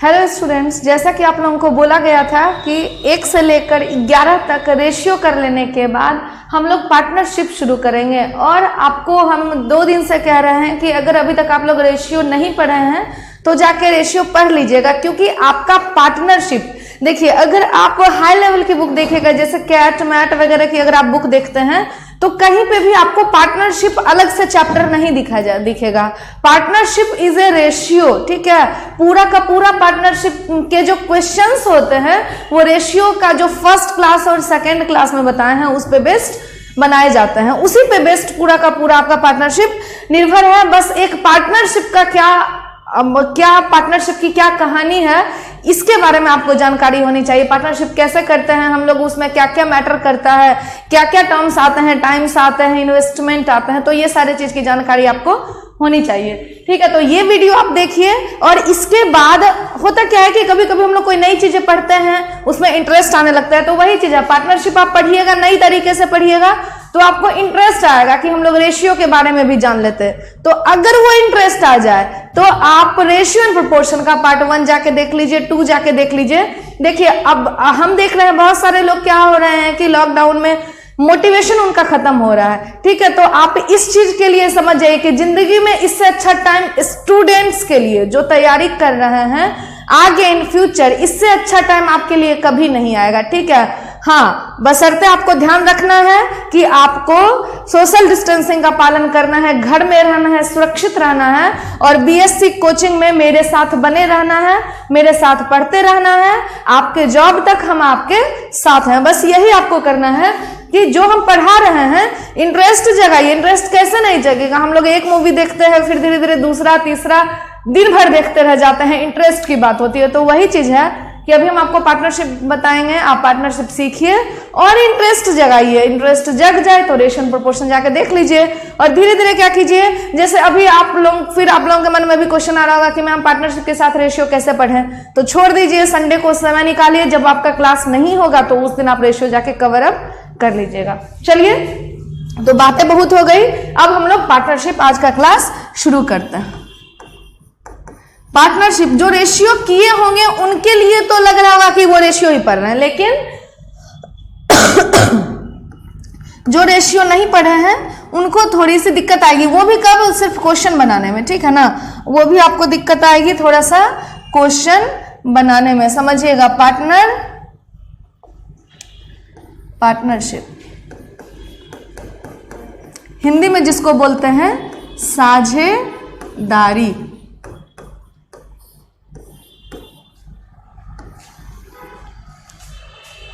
Hello students, जैसा कि आप लोगों को बोला गया था कि 1 से लेकर 11 तक रेशियो कर लेने के बाद हम लोग पार्टनरशिप शुरू करेंगे। और आपको हम 2 दिन से कह रहे हैं कि अगर अभी तक आप लोग रेशियो नहीं पढ़े हैं तो जाके रेशियो पढ़ लीजिएगा, क्योंकि आपका पार्टनरशिप देखिए, अगर आप हाई लेवल की बुक देखेगा जैसे कैट मैट वगैरह की अगर आप बुक देखते हैं तो कहीं पे भी आपको पार्टनरशिप अलग से चैप्टर नहीं दिखेगा। पार्टनरशिप इज ए रेशियो, ठीक है। पूरा का पूरा पार्टनरशिप के जो क्वेश्चंस होते हैं वो रेशियो का जो फर्स्ट क्लास और सेकेंड क्लास में बताए हैं उस पे बेस्ड बनाए जाते हैं, उसी पे बेस्ड पूरा का पूरा आपका पार्टनरशिप निर्भर है। बस एक पार्टनरशिप का क्या पार्टनरशिप की क्या कहानी है इसके बारे में आपको जानकारी होनी चाहिए। पार्टनरशिप कैसे करते हैं हम लोग, उसमें क्या क्या मैटर करता है, क्या क्या टर्म्स आते हैं, टाइम्स आते हैं, इन्वेस्टमेंट आते हैं, तो ये सारे चीज की जानकारी आपको होनी चाहिए, ठीक है। तो ये वीडियो आप देखिए। और इसके बाद होता क्या है कि कभी कभी हम लोग कोई नई चीजें पढ़ते हैं उसमें इंटरेस्ट आने लगता है, तो वही चीज है पार्टनरशिप। आप पढ़िएगा नई तरीके से पढ़िएगा तो आपको इंटरेस्ट आएगा कि हम लोग रेशियो के बारे में भी जान लेते हैं। तो अगर वो इंटरेस्ट आ जाए तो आप रेशियो एंड प्रोपोर्शन का पार्ट 1 जाके देख लीजिए, 2 जाके देख लीजिए। देखिए अब हम देख रहे हैं बहुत सारे लोग क्या हो रहे हैं कि लॉकडाउन में मोटिवेशन उनका खत्म हो रहा है, ठीक है। तो आप इस चीज के लिए समझ जाइए कि जिंदगी में इससे अच्छा टाइम स्टूडेंट्स के लिए जो तैयारी कर रहे हैं आगे इन फ्यूचर, इससे अच्छा टाइम आपके लिए कभी नहीं आएगा, ठीक है। हाँ, बशर्ते आपको ध्यान रखना है कि आपको सोशल डिस्टेंसिंग का पालन करना है, घर में रहना है, सुरक्षित रहना है और बीएससी कोचिंग में मेरे साथ बने रहना है, मेरे साथ पढ़ते रहना है, आपके जॉब तक हम आपके साथ हैं। बस यही आपको करना है कि जो हम पढ़ा रहे हैं इंटरेस्ट जगाइए। इंटरेस्ट कैसे नहीं जगेगा, हम लोग एक मूवी देखते हैं फिर धीरे धीरे दूसरा तीसरा दिन भर देखते रह जाते हैं, इंटरेस्ट की बात होती है। तो वही चीज है कि अभी हम आपको पार्टनरशिप बताएंगे, आप पार्टनरशिप सीखिए और इंटरेस्ट जगाइए। इंटरेस्ट जग जाए तो रेशियो प्रोपोर्शन जाके देख लीजिए और धीरे धीरे क्या कीजिए, जैसे अभी आप लोगों के मन में भी क्वेश्चन आ रहा होगा कि मैम पार्टनरशिप के साथ रेशियो कैसे पढ़ें, तो छोड़ दीजिए, संडे को समय निकालिए, जब आपका क्लास नहीं होगा तो उस दिन आप रेशियो जाके कवर अप कर लीजिएगा। चलिए, तो बातें बहुत हो गई, अब हम लोग पार्टनरशिप आज का क्लास शुरू करते हैं। पार्टनरशिप जो रेशियो किए होंगे उनके लिए तो लग रहा होगा कि वो रेशियो ही पढ़ रहे हैं, लेकिन जो रेशियो नहीं पढ़े हैं उनको थोड़ी सी दिक्कत आएगी। वो भी कब, सिर्फ क्वेश्चन बनाने में, ठीक है ना। वो भी आपको दिक्कत आएगी थोड़ा सा क्वेश्चन बनाने में, समझिएगा। पार्टनरशिप हिंदी में जिसको बोलते हैं साझेदारी।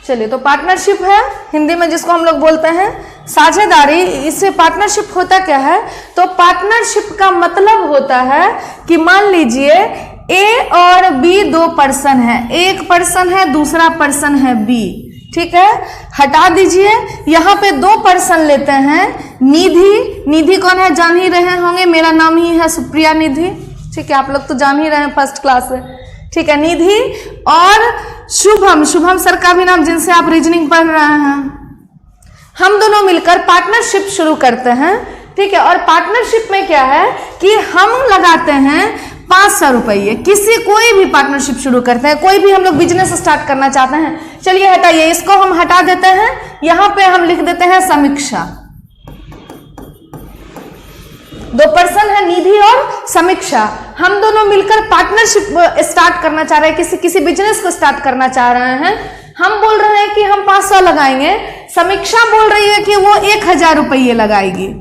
चलिए, तो पार्टनरशिप है हिंदी में जिसको हम लोग बोलते हैं साझेदारी। इससे पार्टनरशिप होता क्या है, तो पार्टनरशिप का मतलब होता है कि मान लीजिए ए और बी 2 पर्सन है, एक पर्सन है दूसरा पर्सन है बी, ठीक है। हटा दीजिए, यहाँ पे 2 पर्सन लेते हैं। निधि, निधि कौन है जान ही रहे होंगे, मेरा नाम ही है सुप्रिया निधि, ठीक है। आप लोग तो जान ही रहे हैं फर्स्ट क्लास से, ठीक है। निधि और शुभम, शुभम सर का भी नाम जिनसे आप रीजनिंग पढ़ रहे हैं। हम दोनों मिलकर पार्टनरशिप शुरू करते हैं, ठीक है। और पार्टनरशिप में क्या है कि हम लगाते हैं 500 रुपये। कोई भी पार्टनरशिप शुरू करते हैं, कोई भी हम लोग बिजनेस स्टार्ट करना चाहते हैं। चलिए हटाइए, इसको हम हटा देते हैं, यहां पे हम लिख देते हैं समीक्षा। 2 पर्सन है, निधि और समीक्षा। हम दोनों मिलकर पार्टनरशिप स्टार्ट करना चाह रहे हैं, किसी बिजनेस को स्टार्ट करना चाह रहे हैं। हम बोल रहे हैं कि हम 500 लगाएंगे, समीक्षा बोल रही है कि वो 1000 रुपये लगाएगी।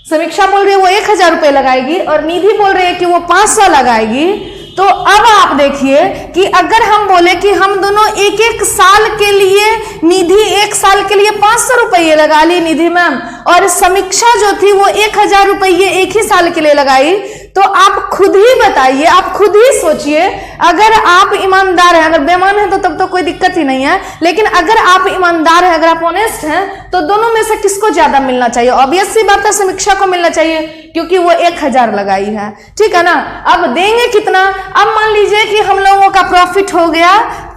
समीक्षा बोल रही है वो 1000 रुपये लगाएगी और निधि बोल रही है कि वो 500 लगाएगी। तो अब आप देखिए कि अगर हम बोले कि हम दोनों एक साल के लिए, निधि 1 साल के लिए 500 रुपये लगा ली निधि मैम, और समीक्षा जो थी वो 1000 रुपये एक ही साल के लिए लगाई, तो आप खुद ही बताइए, आप खुद ही सोचिए। अगर आप ईमानदार हैं, अगर बेईमान हैं तो तब तो कोई दिक्कत ही नहीं है, लेकिन अगर आप ईमानदार हैं, अगर आप ऑनेस्ट हैं, तो दोनों में से किसको ज्यादा मिलना चाहिए? ऑब्वियस सी बात है समीक्षा को मिलना चाहिए, क्योंकि वो 1000 लगाई है, ठीक है ना। अब देंगे कितना? अब मान लीजिए कि हम लोगों का प्रॉफिट हो गया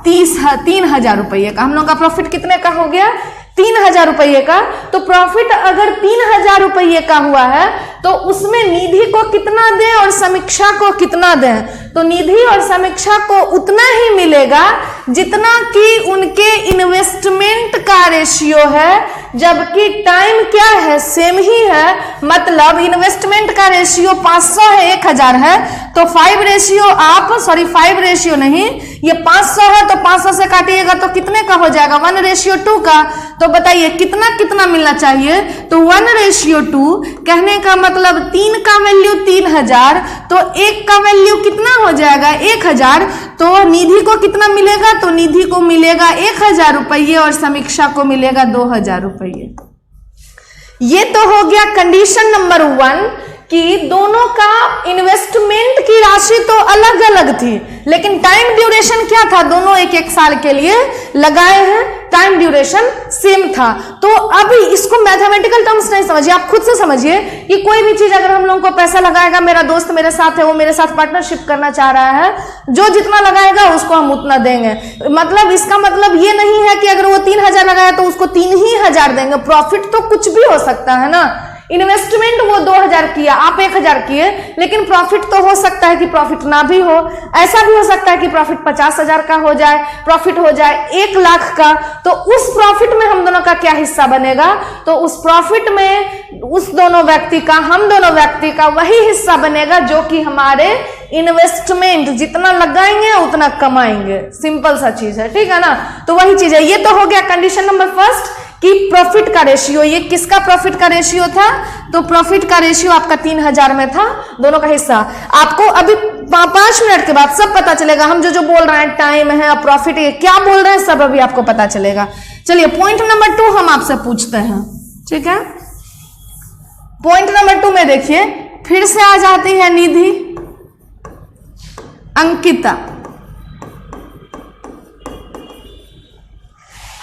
3000 रुपये का। हम लोगों का प्रॉफिट कितने का हो गया? 3,000 रुपये का, तो प्रॉफिट अगर 3,000 रुपये का हुआ है तो उसमें निधि को कितना दें और समीक्षा को कितना दें? तो निधि और समीक्षा को उतना ही मिलेगा जितना कि उनके इन्वेस्टमेंट का रेशियो है, जबकि टाइम क्या है, सेम ही है। मतलब इन्वेस्टमेंट का रेशियो 500 है, 1,000 है, तो 5 रेशियो नहीं, ये 500 है तो 500 से काटिएगा तो कितने का हो जाएगा? 1:2 का। तो बताइए कितना कितना मिलना चाहिए? तो 1:2, कहने का मतलब 3 का वैल्यू 3,000, तो 1 का वैल्यू कितना हो जाएगा? 1,000। तो निधि को कितना मिलेगा? तो निधि को मिलेगा 1,000 रुपये और समीक्षा को मिलेगा 2,000 रुपये। ये तो हो गया कंडीशन नंबर 1 कि दोनों का इन्वेस्टमेंट की राशि तो अलग अलग थी, लेकिन टाइम ड्यूरेशन क्या था? दोनों 1-1 साल के लिए लगाए हैं, टाइम ड्यूरेशन सेम था। तो अब इसको मैथमेटिकल टर्म्स नहीं समझिए, आप खुद से समझिए कि कोई भी चीज अगर हम लोगों को पैसा लगाएगा, मेरा दोस्त मेरे साथ है, वो मेरे साथ पार्टनरशिप करना चाह रहा है, जो जितना लगाएगा उसको हम उतना देंगे। मतलब इसका मतलब ये नहीं है कि अगर वो 3,000 लगाया तो उसको 3,000 देंगे। प्रॉफिट तो कुछ भी हो सकता है ना। इन्वेस्टमेंट वो 2,000 किया, आप 1,000 किए, लेकिन प्रॉफिट तो हो सकता है कि प्रॉफिट ना भी हो। ऐसा भी हो सकता है कि प्रॉफिट 50,000 का हो जाए, प्रॉफिट हो जाए 1 लाख का। तो उस प्रॉफिट में हम दोनों का क्या हिस्सा बनेगा? तो उस प्रॉफिट में उस दोनों व्यक्ति का, हम दोनों व्यक्ति का वही हिस्सा बनेगा जो कि हमारे इन्वेस्टमेंट जितना लगाएंगे उतना कमाएंगे। सिंपल सा चीज है, ठीक है ना। तो वही चीज है। ये तो हो गया कंडीशन नंबर 1 कि प्रॉफिट का रेशियो। ये किसका प्रॉफिट का रेशियो था? तो प्रॉफिट का रेशियो आपका 3,000 में था, दोनों का हिस्सा। आपको अभी 5 मिनट के बाद सब पता चलेगा। हम जो बोल रहे हैं, टाइम है, प्रॉफिट है, क्या बोल रहे हैं, सब अभी आपको पता चलेगा। चलिए पॉइंट नंबर 2 हम आपसे पूछते हैं, ठीक है। पॉइंट नंबर 2 में देखिए, फिर से आ जाती है निधि, अंकिता।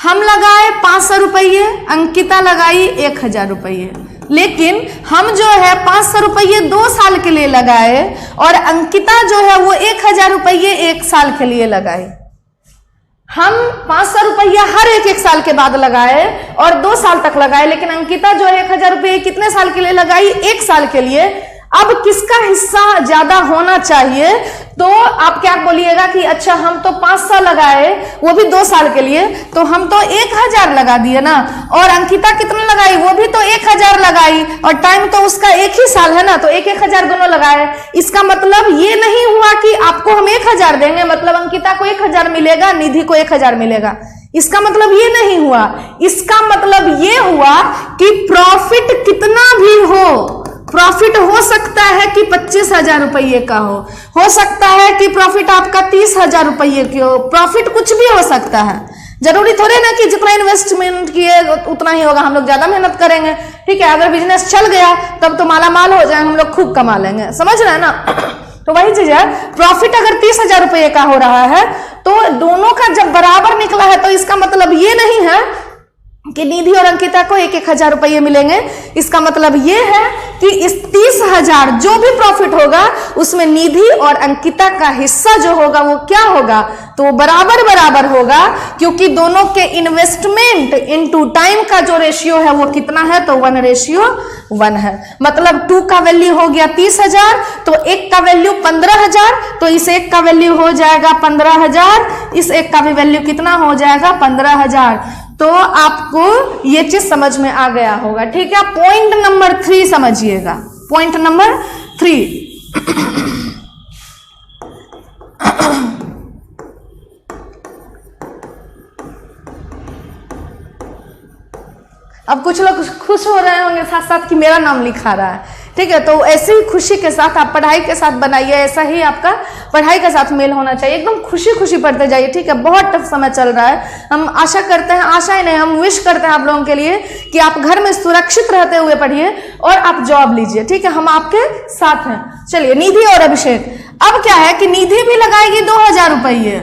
हम लगाए 500 रुपये, अंकिता लगाई 1,000 रुपये। लेकिन हम जो है 500 रुपये 2 साल के लिए लगाए और अंकिता जो है वो 1,000 रुपये 1 साल के लिए लगाए। हम 500 रुपया हर 1 साल के बाद लगाए और 2 साल तक लगाए, लेकिन अंकिता जो है 1,000 रुपये कितने साल के लिए लगाई? 1 साल के लिए। अब किसका हिस्सा ज्यादा होना चाहिए? तो आप क्या बोलिएगा कि अच्छा हम तो 500 लगाए, वो भी 2 साल के लिए, तो हम तो 1,000 लगा दिए ना। और अंकिता कितना लगाई? वो भी तो 1,000 लगाई और टाइम तो उसका 1 ही साल है ना, तो 1,000 दोनों लगाए। इसका मतलब ये नहीं हुआ कि आपको हम 1,000 देंगे, मतलब अंकिता को 1,000 मिलेगा, निधि को 1,000 मिलेगा। इसका मतलब ये नहीं हुआ। इसका मतलब ये हुआ कि प्रॉफिट कितना भी हो, प्रॉफिट हो सकता है कि 25,000 रुपये का हो सकता है कि प्रॉफिट आपका 30,000 रुपये की हो, प्रॉफिट कुछ भी हो सकता है। जरूरी थोड़े ना कि जितना इन्वेस्टमेंट किए उतना ही होगा, हम लोग ज्यादा मेहनत करेंगे, ठीक है। अगर बिजनेस चल गया तब तो माला माल हो जाएंगे, हम लोग खूब कमा लेंगे, समझ रहे हैं ना। तो वही चीज है, प्रॉफिट अगर 30,000 रुपये का हो रहा है तो दोनों का जब बराबर निकला है तो इसका मतलब ये नहीं है कि निधि और अंकिता को 1,000 रुपये मिलेंगे। इसका मतलब ये है कि इस 30,000 जो भी प्रॉफिट होगा उसमें निधि और अंकिता का हिस्सा जो होगा वो क्या होगा? तो बराबर बराबर होगा, क्योंकि दोनों के इन्वेस्टमेंट इनटू टाइम का जो रेशियो है वो कितना है? तो 1:1 है। मतलब 2 का वैल्यू हो गया 30,000, तो 1 का वैल्यू 15,000, तो इस 1 का वैल्यू हो जाएगा 15,000, इस 1 का भी वैल्यू कितना हो जाएगा? 15,000। तो आपको ये चीज समझ में आ गया होगा, ठीक है। पॉइंट नंबर 3 समझिएगा, पॉइंट नंबर 3। अब कुछ लोग खुश हो रहे होंगे साथ साथ कि मेरा नाम लिखा रहा है, ठीक है। तो ऐसे ही खुशी के साथ आप पढ़ाई के साथ बनाइए, ऐसा ही आपका पढ़ाई के साथ मेल होना चाहिए, एकदम खुशी खुशी पढ़ते जाइए, ठीक है। बहुत टफ समय चल रहा है, हम आशा करते हैं, आशा ही नहीं हम विश करते हैं आप लोगों के लिए कि आप घर में सुरक्षित रहते हुए पढ़िए और आप जॉब लीजिए, ठीक है। हम आपके साथ हैं। चलिए, निधि और अभिषेक। अब क्या है कि निधि भी लगाएगी 2,000 रुपये,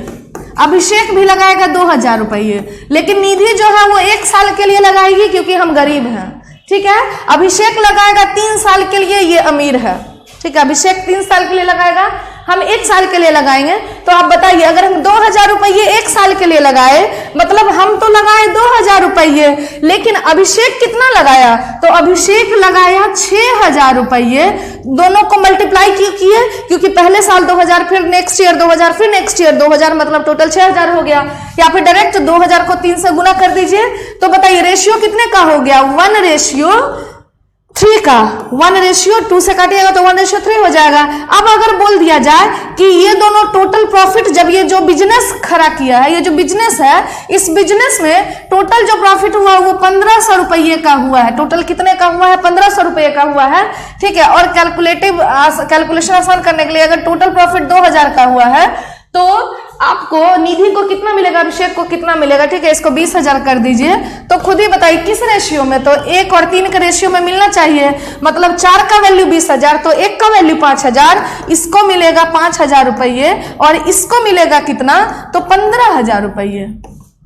अभिषेक भी लगाएगा 2,000 रुपये, लेकिन निधि जो है वो 1 साल के लिए लगाएगी क्योंकि हम गरीब हैं, ठीक है। अभिषेक लगाएगा 3 साल के लिए, ये अमीर है, ठीक है। अभिषेक 3 साल के लिए लगाएगा, हम 1 साल के लिए लगाएंगे। तो आप बताइए, अगर हम 2000 रुपये 1 साल के लिए लगाए, मतलब हम तो लगाए 2000 रुपये, लेकिन अभिषेक कितना लगाया? तो अभिषेक लगाया 6000 रुपये। दोनों को मल्टीप्लाई क्यों किए? क्योंकि पहले साल 2000, फिर नेक्स्ट ईयर 2000, फिर नेक्स्ट ईयर 2000, मतलब टोटल 6000 हो गया। या फिर डायरेक्ट 2000 को 3 से गुना कर दीजिए। तो बताइए रेशियो कितने का हो गया? 1:3 का। 1:2 से काटिएगा तो 1:3 हो जाएगा। अब अगर बोल दिया जाए कि ये दोनों टोटल प्रॉफिट, जब ये जो बिजनेस खड़ा किया है, ये जो बिजनेस है, इस बिजनेस में टोटल जो प्रॉफिट हुआ वो 1500 रुपये का हुआ है। टोटल कितने का हुआ है? 1500 रुपये का हुआ है, ठीक है। और कैलकुलेशन आसान करने के लिए अगर टोटल प्रॉफिट 2000 का हुआ है तो आपको निधि को कितना मिलेगा, अभिषेक को कितना मिलेगा, ठीक है। इसको 20000 कर दीजिए। तो खुद ही बताइए किस रेशियो में? तो 1 और 3 के रेशियो में मिलना चाहिए। मतलब 4 का वैल्यू 20000, तो 1 का वैल्यू 5000, इसको मिलेगा 5000 रुपये और इसको मिलेगा कितना? तो 15000 रुपये।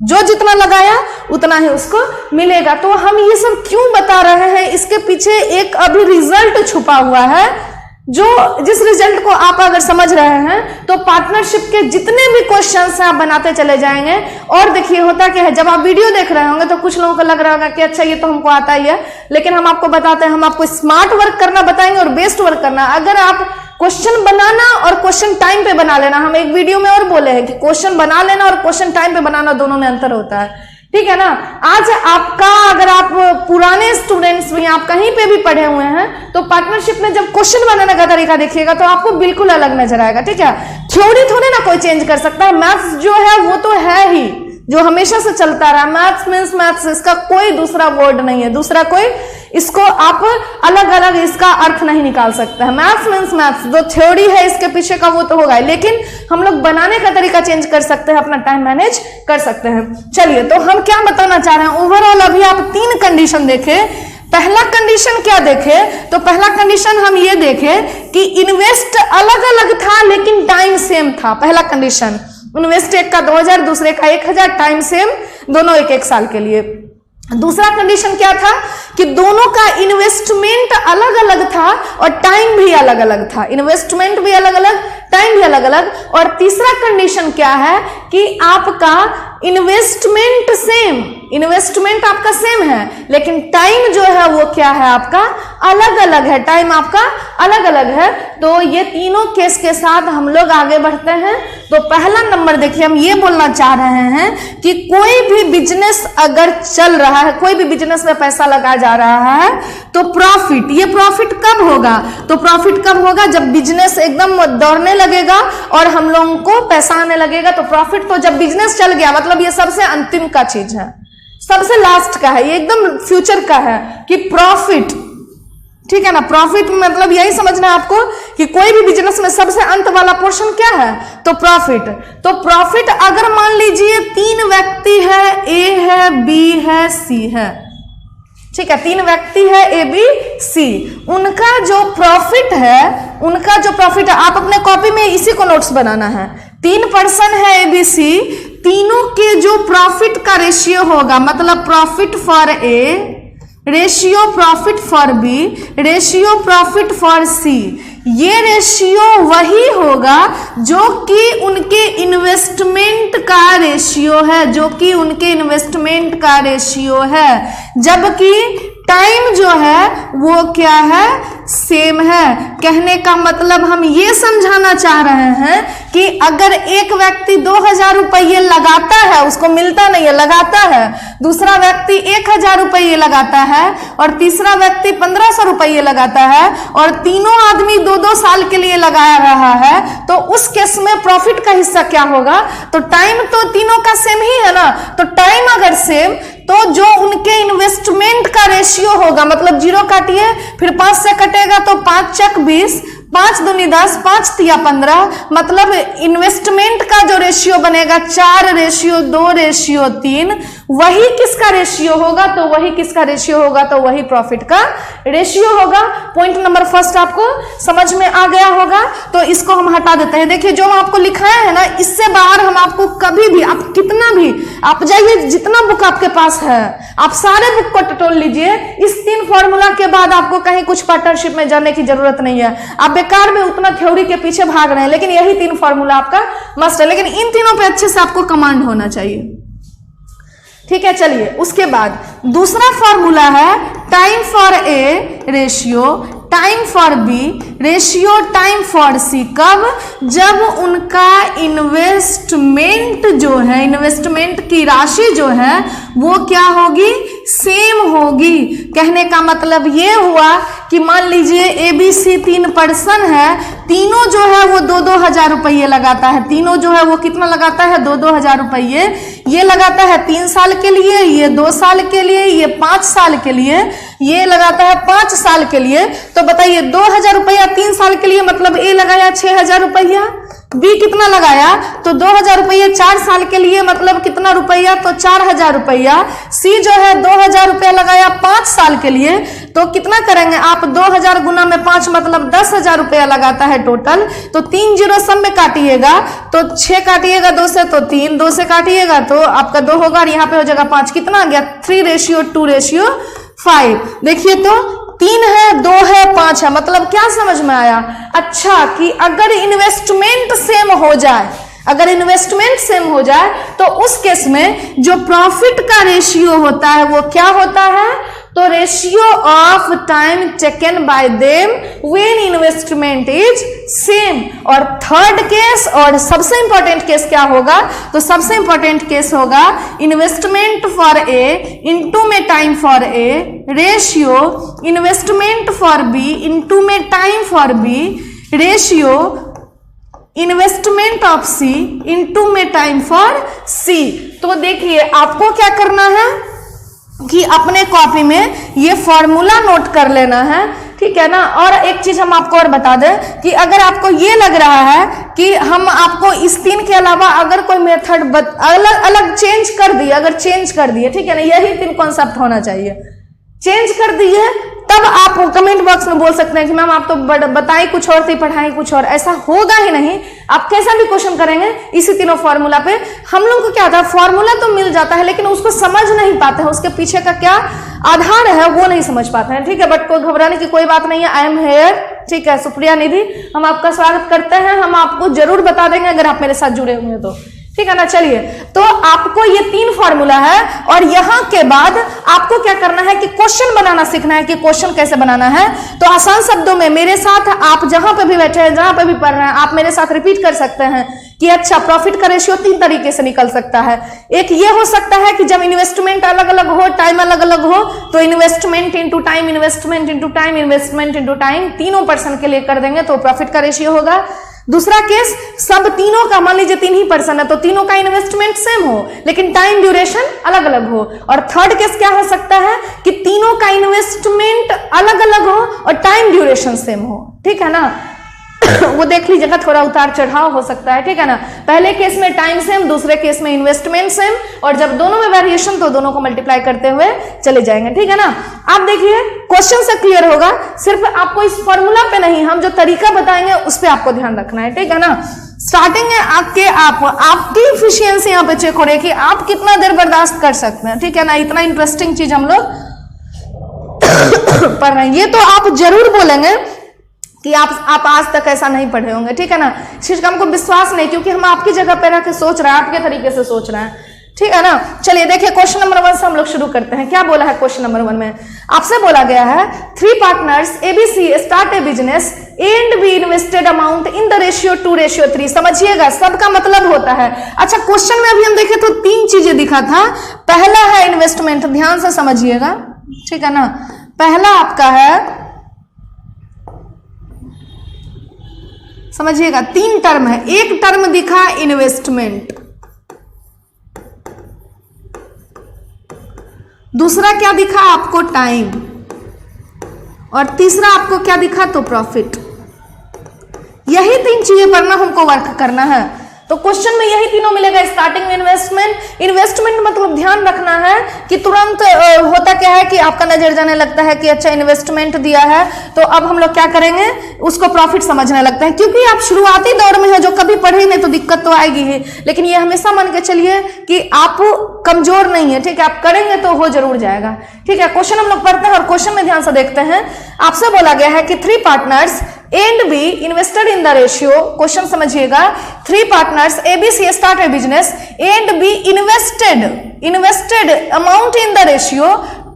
जो जितना लगाया उतना ही उसको मिलेगा। तो हम ये सब क्यों बता रहे हैं? इसके पीछे एक अभी रिजल्ट छुपा हुआ है, जिस रिजल्ट को आप अगर समझ रहे हैं तो पार्टनरशिप के जितने भी क्वेश्चंस हैं आप बनाते चले जाएंगे। और देखिए होता क्या है, जब आप वीडियो देख रहे होंगे तो कुछ लोगों को लग रहा होगा कि अच्छा ये तो हमको आता ही है, लेकिन हम आपको बताते हैं, हम आपको स्मार्ट वर्क करना बताएंगे और बेस्ट वर्क करना। अगर आप क्वेश्चन बनाना और क्वेश्चन टाइम पे बना लेना, हम एक वीडियो में और बोले हैं कि क्वेश्चन बना लेना और क्वेश्चन टाइम पे बनाना दोनों में अंतर होता है, ठीक है ना। आज आपका, अगर आप पुराने स्टूडेंट्स भी, आप कहीं पे भी पढ़े हुए हैं, तो पार्टनरशिप में जब क्वेश्चन बनाने का तरीका देखिएगा तो आपको बिल्कुल अलग नजर आएगा, ठीक है। थ्योरी थोड़ी ना कोई चेंज कर सकता है। मैथ्स जो है वो तो है ही, जो हमेशा से चलता रहा। मैथ्स मीन्स मैथ्स, इसका कोई दूसरा वर्ड नहीं है, दूसरा कोई इसको आप अलग अलग इसका अर्थ नहीं निकाल सकते हैं। मैथ्स मीन्स मैथ्स, जो थ्योरी है इसके पीछे का वो तो होगा, लेकिन हम लोग बनाने का तरीका चेंज कर सकते हैं, अपना टाइम मैनेज कर सकते हैं। चलिए, तो हम क्या बताना चाह रहे हैं ओवरऑल, अभी आप 3 कंडीशन देखे। पहला कंडीशन क्या देखे? तो पहला कंडीशन हम ये देखे कि इन्वेस्ट अलग अलग था लेकिन टाइम सेम था। पहला कंडीशन, इन्वेस्ट एक का 2000, दूसरे का 1000, टाइम सेम, दोनों 1-1 साल के लिए। दूसरा कंडीशन क्या था कि दोनों का इन्वेस्टमेंट अलग अलग था और टाइम भी अलग अलग था। इन्वेस्टमेंट भी अलग अलग, टाइम भी अलग अलग। और तीसरा कंडीशन क्या है कि आपका इन्वेस्टमेंट सेम, इन्वेस्टमेंट आपका सेम है लेकिन टाइम जो है वो क्या है आपका अलग अलग है, टाइम आपका अलग अलग है। तो ये तीनों केस के साथ हम लोग आगे बढ़ते हैं। तो पहला नंबर देखिए, हम ये बोलना चाह रहे हैं कि कोई भी बिजनेस अगर चल रहा है, कोई भी बिजनेस में पैसा लगा जा रहा है तो प्रॉफिट, ये प्रॉफिट कब होगा? तो प्रॉफिट कब होगा? जब बिजनेस एकदम दौड़ने लगेगा और हम लोगों को पैसा आने लगेगा तो प्रॉफिट। तो जब बिजनेस चल गया, मतलब ये सबसे अंतिम का चीज है, सबसे लास्ट का है, ये एकदम फ्यूचर का है कि प्रॉफिट, ठीक है ना। प्रॉफिट मतलब यही समझना है आपको कि कोई भी बिजनेस में सबसे अंत वाला पोर्शन क्या है? तो प्रॉफिट। तो प्रॉफिट अगर मान लीजिए 3 व्यक्ति है, ए है, बी है, सी है, ठीक है, 3 व्यक्ति है ए बी सी, उनका जो प्रॉफिट है, उनका जो प्रॉफिट है, आप अपने कॉपी में इसी को नोट्स बनाना है। 3 पर्सन है ए बी सी, तीनों के जो प्रॉफिट का रेशियो होगा, मतलब profit for A, ratio profit for B, ratio profit for C, ये रेशियो वही होगा जो कि उनके इन्वेस्टमेंट का रेशियो है, जो कि उनके इन्वेस्टमेंट का रेशियो है। जबकि टाइम जो है वो क्या है? सेम है। कहने का मतलब हम ये समझाना चाह रहे हैं कि अगर एक व्यक्ति 2000 रुपये लगाता है, उसको मिलता नहीं है, लगाता है, दूसरा व्यक्ति 1000 रुपये लगाता है और तीसरा व्यक्ति 1500 रुपये लगाता है और तीनों आदमी 2-2 साल के लिए लगा रहा है, तो उस केस में प्रॉफिट का हिस्सा क्या होगा? तो टाइम तो तीनों का सेम ही है ना। तो टाइम अगर सेम, तो जो उनके इन्वेस्टमेंट का रेशियो होगा, मतलब 0 काटिए, फिर 5 से कटेगा तो 5 चक 20, 5 दूनी 10, 5 तिया 15, मतलब इन्वेस्टमेंट का जो रेशियो बनेगा 4:2:3, वही किसका रेशियो होगा, तो वही किसका रेशियो होगा, तो वही प्रॉफिट का रेशियो होगा। पॉइंट नंबर फर्स्ट आपको समझ में आ गया होगा, तो इसको हम हटा देते हैं। देखिए जो आपको लिखाया है ना, इससे बाहर हम आपको कभी भी, आप कितना भी आप जाइए, जितना बुक आपके पास है आप सारे बुक को टटोल लीजिए, इस 3 फॉर्मूला के बाद आपको कहीं कुछ पार्टनरशिप में जाने की जरूरत नहीं है। आप बेकार में उतना थ्योरी के पीछे भाग रहे हैं, लेकिन यही 3 फॉर्मूला आपका मस्ट है, लेकिन इन तीनों पे अच्छे से आपको कमांड होना चाहिए, ठीक है। चलिए उसके बाद दूसरा फॉर्मूला है time for A ratio time for B ratio time for C. कब? जब उनका इन्वेस्टमेंट जो है, इन्वेस्टमेंट की राशि जो है वो क्या होगी, सेम होगी। कहने का मतलब ये हुआ कि मान लीजिए ए बी सी 3 पर्सन है, तीनों जो है वो 2-2 हजार रुपये लगाता है, तीनों जो है वो कितना लगाता है, 2-2 हजार रुपये। ये लगाता है 3 साल के लिए, ये 2 साल के लिए, ये 5 साल के लिए, ये लगाता है 5 साल के लिए। तो बताइए 2,000 रुपया 3 साल के लिए, मतलब ए लगाया 6,000 रुपया, बी कितना लगाया, तो 2,000 रुपये 4 साल के लिए, मतलब कितना रुपया, तो 4,000 रुपया। सी जो है 2,000 रुपया लगाया 5 साल के लिए, तो कितना करेंगे आप, 2,000 गुना में 5 मतलब 10,000 रुपया लगाता है टोटल। तो 3 जीरो सब में काटिएगा, तो 6 काटिएगा 2 से, तो 3, 2 से काटिएगा तो आपका 2 होगा, और यहाँ पे हो जाएगा 5, कितना आ गया, 3:2:5। देखिए तो 3 है, 2 है, 5 है, मतलब क्या समझ में आया, अच्छा कि अगर इन्वेस्टमेंट सेम हो जाए, अगर इन्वेस्टमेंट सेम हो जाए तो उस केस में जो प्रॉफिट का रेशियो होता है वो क्या होता है, तो ratio of time taken by them when investment is same. और थर्ड केस और सबसे इंपॉर्टेंट केस क्या होगा, तो सबसे इंपॉर्टेंट केस होगा इन्वेस्टमेंट फॉर ए इनटू में time for A ratio investment for B into में time for B ratio investment of C into में टाइम फॉर सी। तो देखिए आपको क्या करना है कि अपने कॉपी में ये फॉर्मूला नोट कर लेना है, ठीक है ना। और एक चीज हम आपको और बता दें कि अगर आपको ये लग रहा है कि हम आपको इस 3 के अलावा अगर कोई मेथड अलग अलग चेंज कर दिए, अगर चेंज कर दिए, ठीक है ना, यही 3 कॉन्सेप्ट होना चाहिए, चेंज कर दिए, तब आप कमेंट बॉक्स में बोल सकते हैं कि मैम आप तो बताई कुछ और थी, पढ़ाई कुछ और। ऐसा होगा ही नहीं, आप कैसा भी क्वेश्चन करेंगे इसी तीनों फॉर्मूला पे। हम लोग को क्या था, फॉर्मूला तो मिल जाता है लेकिन उसको समझ नहीं पाते हैं, उसके पीछे का क्या आधार है वो नहीं समझ पाते हैं, ठीक है। बट कोई घबराने की कोई बात नहीं है, आई एम हेयर, ठीक है। सुप्रिया निधि, हम आपका स्वागत करते हैं, हम आपको जरूर बता देंगे अगर आप मेरे साथ जुड़े हुए हैं तो, ठीक है ना। चलिए तो आपको ये 3 फॉर्मूला है और यहां के बाद आपको क्या करना है कि क्वेश्चन बनाना सीखना है कि क्वेश्चन कैसे बनाना है। तो आसान शब्दों में मेरे साथ आप जहां पे भी बैठे हैं, जहां पे भी पढ़ रहे हैं, आप मेरे साथ रिपीट कर सकते हैं कि अच्छा प्रॉफिट का रेशियो 3 तरीके से निकल सकता है। एक ये हो सकता है कि जब इन्वेस्टमेंट अलग अलग हो, टाइम अलग अलग हो, तो investment into time, investment into time, investment into time, तीनों पर्सन के लिए कर देंगे तो प्रॉफिट का रेशियो होगा। दूसरा केस, सब तीनों का, मान लीजिए 3 ही पर्सन है तो तीनों का इन्वेस्टमेंट सेम हो लेकिन टाइम ड्यूरेशन अलग अलग हो। और थर्ड केस क्या हो सकता है कि तीनों का इन्वेस्टमेंट अलग अलग हो और टाइम ड्यूरेशन सेम हो, ठीक है ना। वो देख लीजिएगा, थोड़ा उतार चढ़ाव हो सकता है, ठीक है ना। पहले केस में टाइम सेम, दूसरे केस में इन्वेस्टमेंट सेम, और जब दोनों में वेरिएशन तो दोनों को मल्टीप्लाई करते हुए चले जाएंगे, ठीक है ना। आप देखिए क्वेश्चन से क्लियर होगा, सिर्फ आपको इस फॉर्मूला पे नहीं, हम जो तरीका बताएंगे उस पर आपको ध्यान रखना है, ठीक है ना। स्टार्टिंग है आपकी इफिशियंसी यहाँ पे चेक हो रही है कि आप कितना देर बर्दाश्त कर सकते हैं, ठीक है ना। इतना इंटरेस्टिंग चीज हम लोग पढ़ रहे हैं, ये तो आप जरूर बोलेंगे कि आप आज तक ऐसा नहीं पढ़े होंगे, ठीक है ना। इस चीज का हमको विश्वास नहीं, क्योंकि हम आपकी जगह पे रह के सोच रहे हैं, आपके तरीके से सोच रहे हैं, ठीक है ना। चलिए देखिए क्वेश्चन नंबर 1 से हम लोग शुरू करते हैं। क्या बोला है क्वेश्चन नंबर 1 में, आपसे बोला गया है 3 partners ABC start a business and B invested amount in the ratio 2:3। समझिएगा, सबका मतलब होता है। अच्छा क्वेश्चन में अभी हम देखें तो 3 चीजें दिखा था। पहला है इन्वेस्टमेंट, ध्यान से समझिएगा, ठीक है ना। पहला आपका है, समझिएगा 3 टर्म है, एक टर्म दिखा इन्वेस्टमेंट, दूसरा क्या दिखा आपको टाइम, और तीसरा आपको क्या दिखा तो प्रॉफिट। यही 3 चीजें पर ना हमको वर्क करना है। तो क्वेश्चन में यही तीनों मिलेगा। स्टार्टिंग में इन्वेस्टमेंट मतलब ध्यान रखना है कि तुरंत होता क्या है कि आपका नजर जाने लगता है कि अच्छा इन्वेस्टमेंट दिया है तो अब हम लोग क्या करेंगे, उसको प्रॉफिट समझने लगते हैं, क्योंकि आप शुरुआती दौर में है, जो कभी पढ़े नहीं तो दिक्कत तो आएगी ही, लेकिन ये हमेशा मान के चलिए कि आप कमजोर नहीं है, ठीक है, आप करेंगे तो हो जरूर जाएगा। ठीक है, क्वेश्चन हम लोग पढ़ते हैं और क्वेश्चन में ध्यान से देखते हैं। आपसे बोला गया है कि 3 partners A and B invested in the ratio, question समझिएगा, 3 partners A, B, C start a business, A and B invested amount in the ratio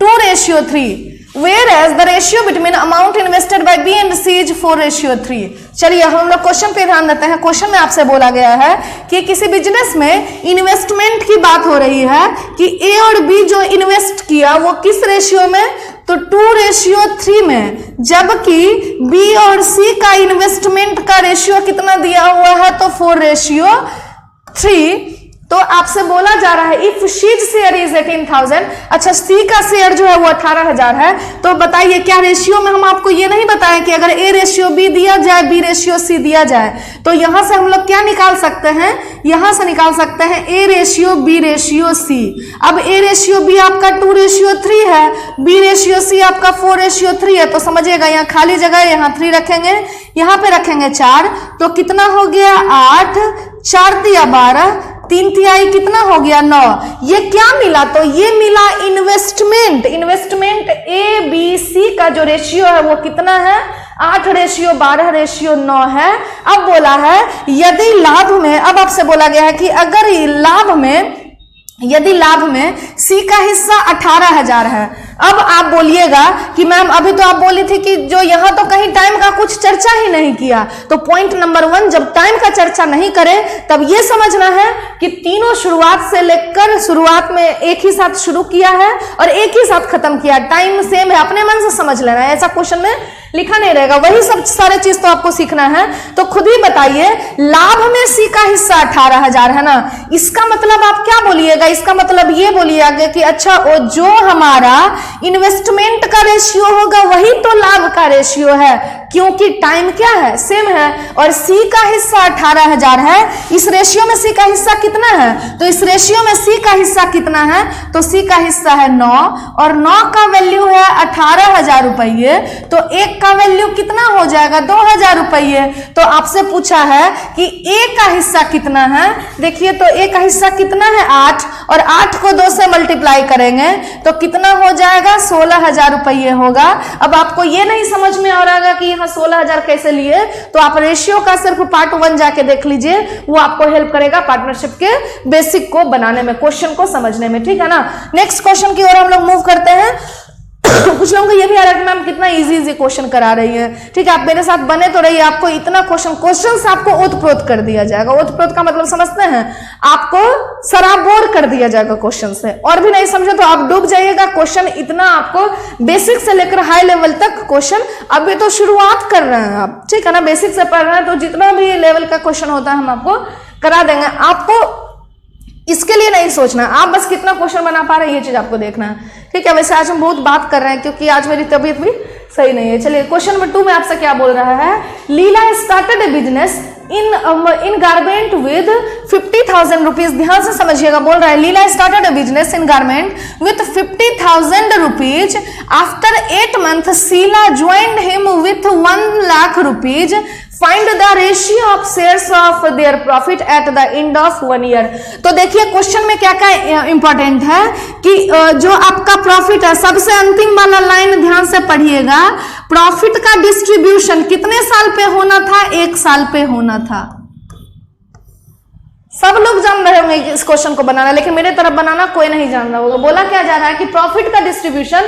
2:3, whereas the ratio between amount invested by B and C is 4:3। चलिए हम लोग question पे ध्यान देते हैं। Question में आपसे बोला गया है कि किसी बिजनेस में इन्वेस्टमेंट की बात हो रही है कि A और B जो इन्वेस्ट किया वो किस रेशियो में, तो 2:3 में, जबकि B और C का इन्वेस्टमेंट का रेशियो कितना दिया हुआ है, तो 4:3। तो आपसे बोला जा रहा है इफ शीज शेयर इज 18,000, अच्छा सी का शेयर जो है वो 18,000 है, तो बताइए क्या रेशियो में, हम आपको ये नहीं बताएं कि अगर A रेशियो B दिया जाए, B रेशियो C दिया जाए, तो यहां से हम लोग क्या निकाल सकते हैं, यहां से निकाल सकते हैं A ratio B ratio C। अब A रेशियो B आपका 2:3 है, B रेशियो C आपका 4:3 है, तो समझिएगा यहाँ खाली जगह, यहाँ 3 रखेंगे, यहाँ पे रखेंगे 4, तो कितना हो गया 8, 4 × 12, 3 तिहाई कितना हो गया 9। ये क्या मिला, तो ये मिला इन्वेस्टमेंट A B C का जो रेशियो है वो कितना है, 8:12:9 है। अब बोला है यदि लाभ में, अब आपसे बोला गया है कि अगर यदि लाभ में C का हिस्सा 18,000 है। अब आप बोलिएगा कि मैम अभी तो आप बोली थी कि जो यहां तो कहीं टाइम का कुछ चर्चा ही नहीं किया, तो पॉइंट नंबर 1, जब टाइम का चर्चा नहीं करे तब ये समझना है कि तीनों शुरुआत में एक ही साथ शुरू किया है और एक ही साथ खत्म किया, टाइम सेम है, अपने मन से समझ लेना है, ऐसा क्वेश्चन में लिखा नहीं रहेगा, वही सब सारे चीज तो आपको सीखना है। तो खुद ही बताइए, लाभ में C का हिस्सा 18,000 है ना, इसका मतलब आप क्या बोलिएगा, इसका मतलब ये बोलिएगा कि अच्छा वो जो हमारा इन्वेस्टमेंट का रेशियो होगा वही तो लाभ का रेशियो है, क्योंकि टाइम क्या है, सेम है, और C का हिस्सा 18,000 है। इस रेशियो में C का हिस्सा कितना है, तो इस रेशियो में C का हिस्सा कितना है, तो C का हिस्सा है 9, और 9 का वैल्यू है 18,000 रुपये, तो 1 का वैल्यू कितना हो जाएगा, 2,000 रुपये। तो आपसे पूछा है कि A का हिस्सा कितना है, देखिए तो A का हिस्सा कितना है 8, और 8 को 2 से मल्टीप्लाई करेंगे तो कितना हो जाएगा, 16,000 रुपये होगा। अब आपको ये नहीं समझ में आ रहा कि यहाँ 16,000 कैसे लिए, तो आप रेशियो का सिर्फ पार्ट 1 जाके देख लीजिए, वो आपको हेल्प करेगा पार्टनरशिप के बेसिक को बनाने में, क्वेश्चन को समझने में, ठीक है ना। नेक्स्ट क्वेश्चन की ओर हम लोग मूव करते हैं। कुछ लोगों को ये भी आ रहा है कि मैम कितना इजी क्वेश्चन करा रही है, ठीक है, आप मेरे साथ बने तो रहिए, आपको इतना क्वेश्चन से आपको ओतप्रोत कर दिया जाएगा। ओतप्रोत का मतलब समझते हैं, आपको सराबोर कर दिया जाएगा क्वेश्चन से, और भी नहीं समझे तो आप डूब जाइएगा। क्वेश्चन इतना आपको बेसिक से लेकर हाई लेवल तक क्वेश्चन, अभी तो शुरुआत कर रहे हैं आप, ठीक है ना, बेसिक से पढ़ रहे हैं, तो जितना भी लेवल का क्वेश्चन होता है हम आपको करा देंगे। आपको इसके लिए नहीं सोचना, आप बस कितना क्वेश्चन बना पा रहे हैं ये चीज आपको देखना है, ठीक है। वैसे आज हम बहुत बात कर रहे हैं क्योंकि आज मेरी तबीयत भी सही नहीं है। चलिए क्वेश्चन नंबर 2 में आपसे क्या बोल रहा है, Leela started a business in garment with 50,000 rupees. ध्यान से समझिएगा, बोल रहा है Leela started a business in garment with 50,000 rupees. After 8 months Sheela joined him with 1 lakh rupees. Find the ratio of shares of their profit at the end of 1 year। तो देखिए question में क्या क्या इंपॉर्टेंट है कि जो आपका प्रॉफिट है, सबसे अंतिम वाला लाइन ध्यान से पढ़िएगा, प्रॉफिट का डिस्ट्रीब्यूशन कितने साल पे होना था, 1 साल पे होना था। सब लोग जान रहे होंगे इस क्वेश्चन को बनाना, लेकिन मेरे तरफ बनाना कोई नहीं जान रहा होगा। बोला क्या जा रहा है कि प्रॉफिट का डिस्ट्रीब्यूशन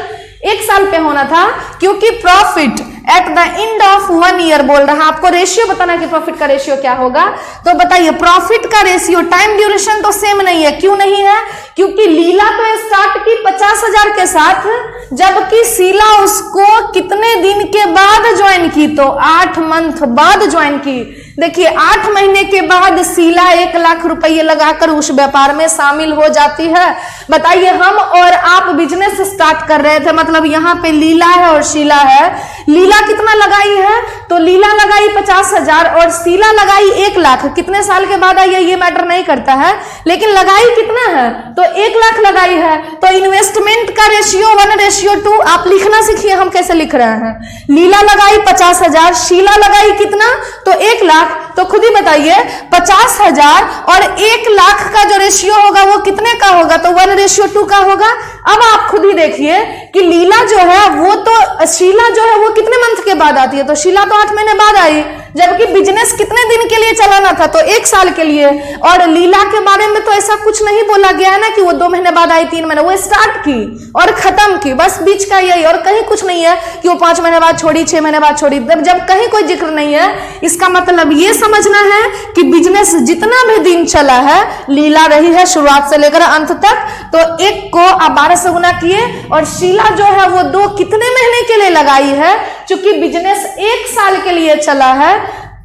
1 साल पे होना था, क्योंकि profit at the end of 1 year बोल रहा है। आपको रेशियो बताना है कि प्रॉफिट का रेशियो क्या होगा, तो बताइए प्रॉफिट का रेशियो, टाइम ड्यूरेशन तो सेम नहीं है, क्यों नहीं है, क्योंकि लीला तो स्टार्ट की 50,000 के साथ, जबकि शीला उसको कितने दिन के बाद ज्वाइन की, तो 8 month बाद ज्वाइन की। देखिए 8 महीने के बाद शीला 1 लाख रुपये लगाकर उस व्यापार में शामिल हो जाती है। बताइए, हम और आप बिजनेस स्टार्ट कर रहे थे, मतलब यहाँ पे लीला है और शीला है। लीला कितना लगाई है? तो लीला लगाई 50,000 और शीला लगाई 1 लाख। कितने साल के बाद आई है ये मैटर नहीं करता है, लेकिन लगाई कितना है? तो 1 लाख लगाई है। तो इन्वेस्टमेंट का रेशियो 1:2 आप लिखना सीखिए हम कैसे लिख रहे हैं। लीला लगाई 50,000, शीला लगाई कितना? तो 1 लाख। तो खुद ही बताइए 50,000 और 1 लाख का जो रेशियो होगा वो कितने का होगा? तो 1:2 का होगा। अब आप खुद ही देखिए कि लीला जो है वो तो, शीला जो है वो कितने मंथ के बाद आती है? तो शीला तो 8 महीने बाद आई, जबकि बिजनेस कितने दिन के लिए चलाना था? तो 1 साल के लिए। और लीला के बारे में तो ऐसा कुछ नहीं बोला गया है ना कि वो 2 महीने बाद आई, 3 महीने, वो स्टार्ट की और खत्म की, बस बीच का यही। और कहीं कुछ नहीं है कि वो 5 महीने बाद छोड़ी, 6 महीने बाद छोड़ी। जब कहीं कोई जिक्र नहीं है, इसका मतलब ये समझना है कि बिजनेस जितना भी दिन चला है, लीला रही है शुरुआत से लेकर अंत तक। तो 1 को आप 12 से गुना किए और शीला जो है वो 2 कितने महीने के लिए लगाई है? चूंकि बिजनेस 1 साल के लिए चला है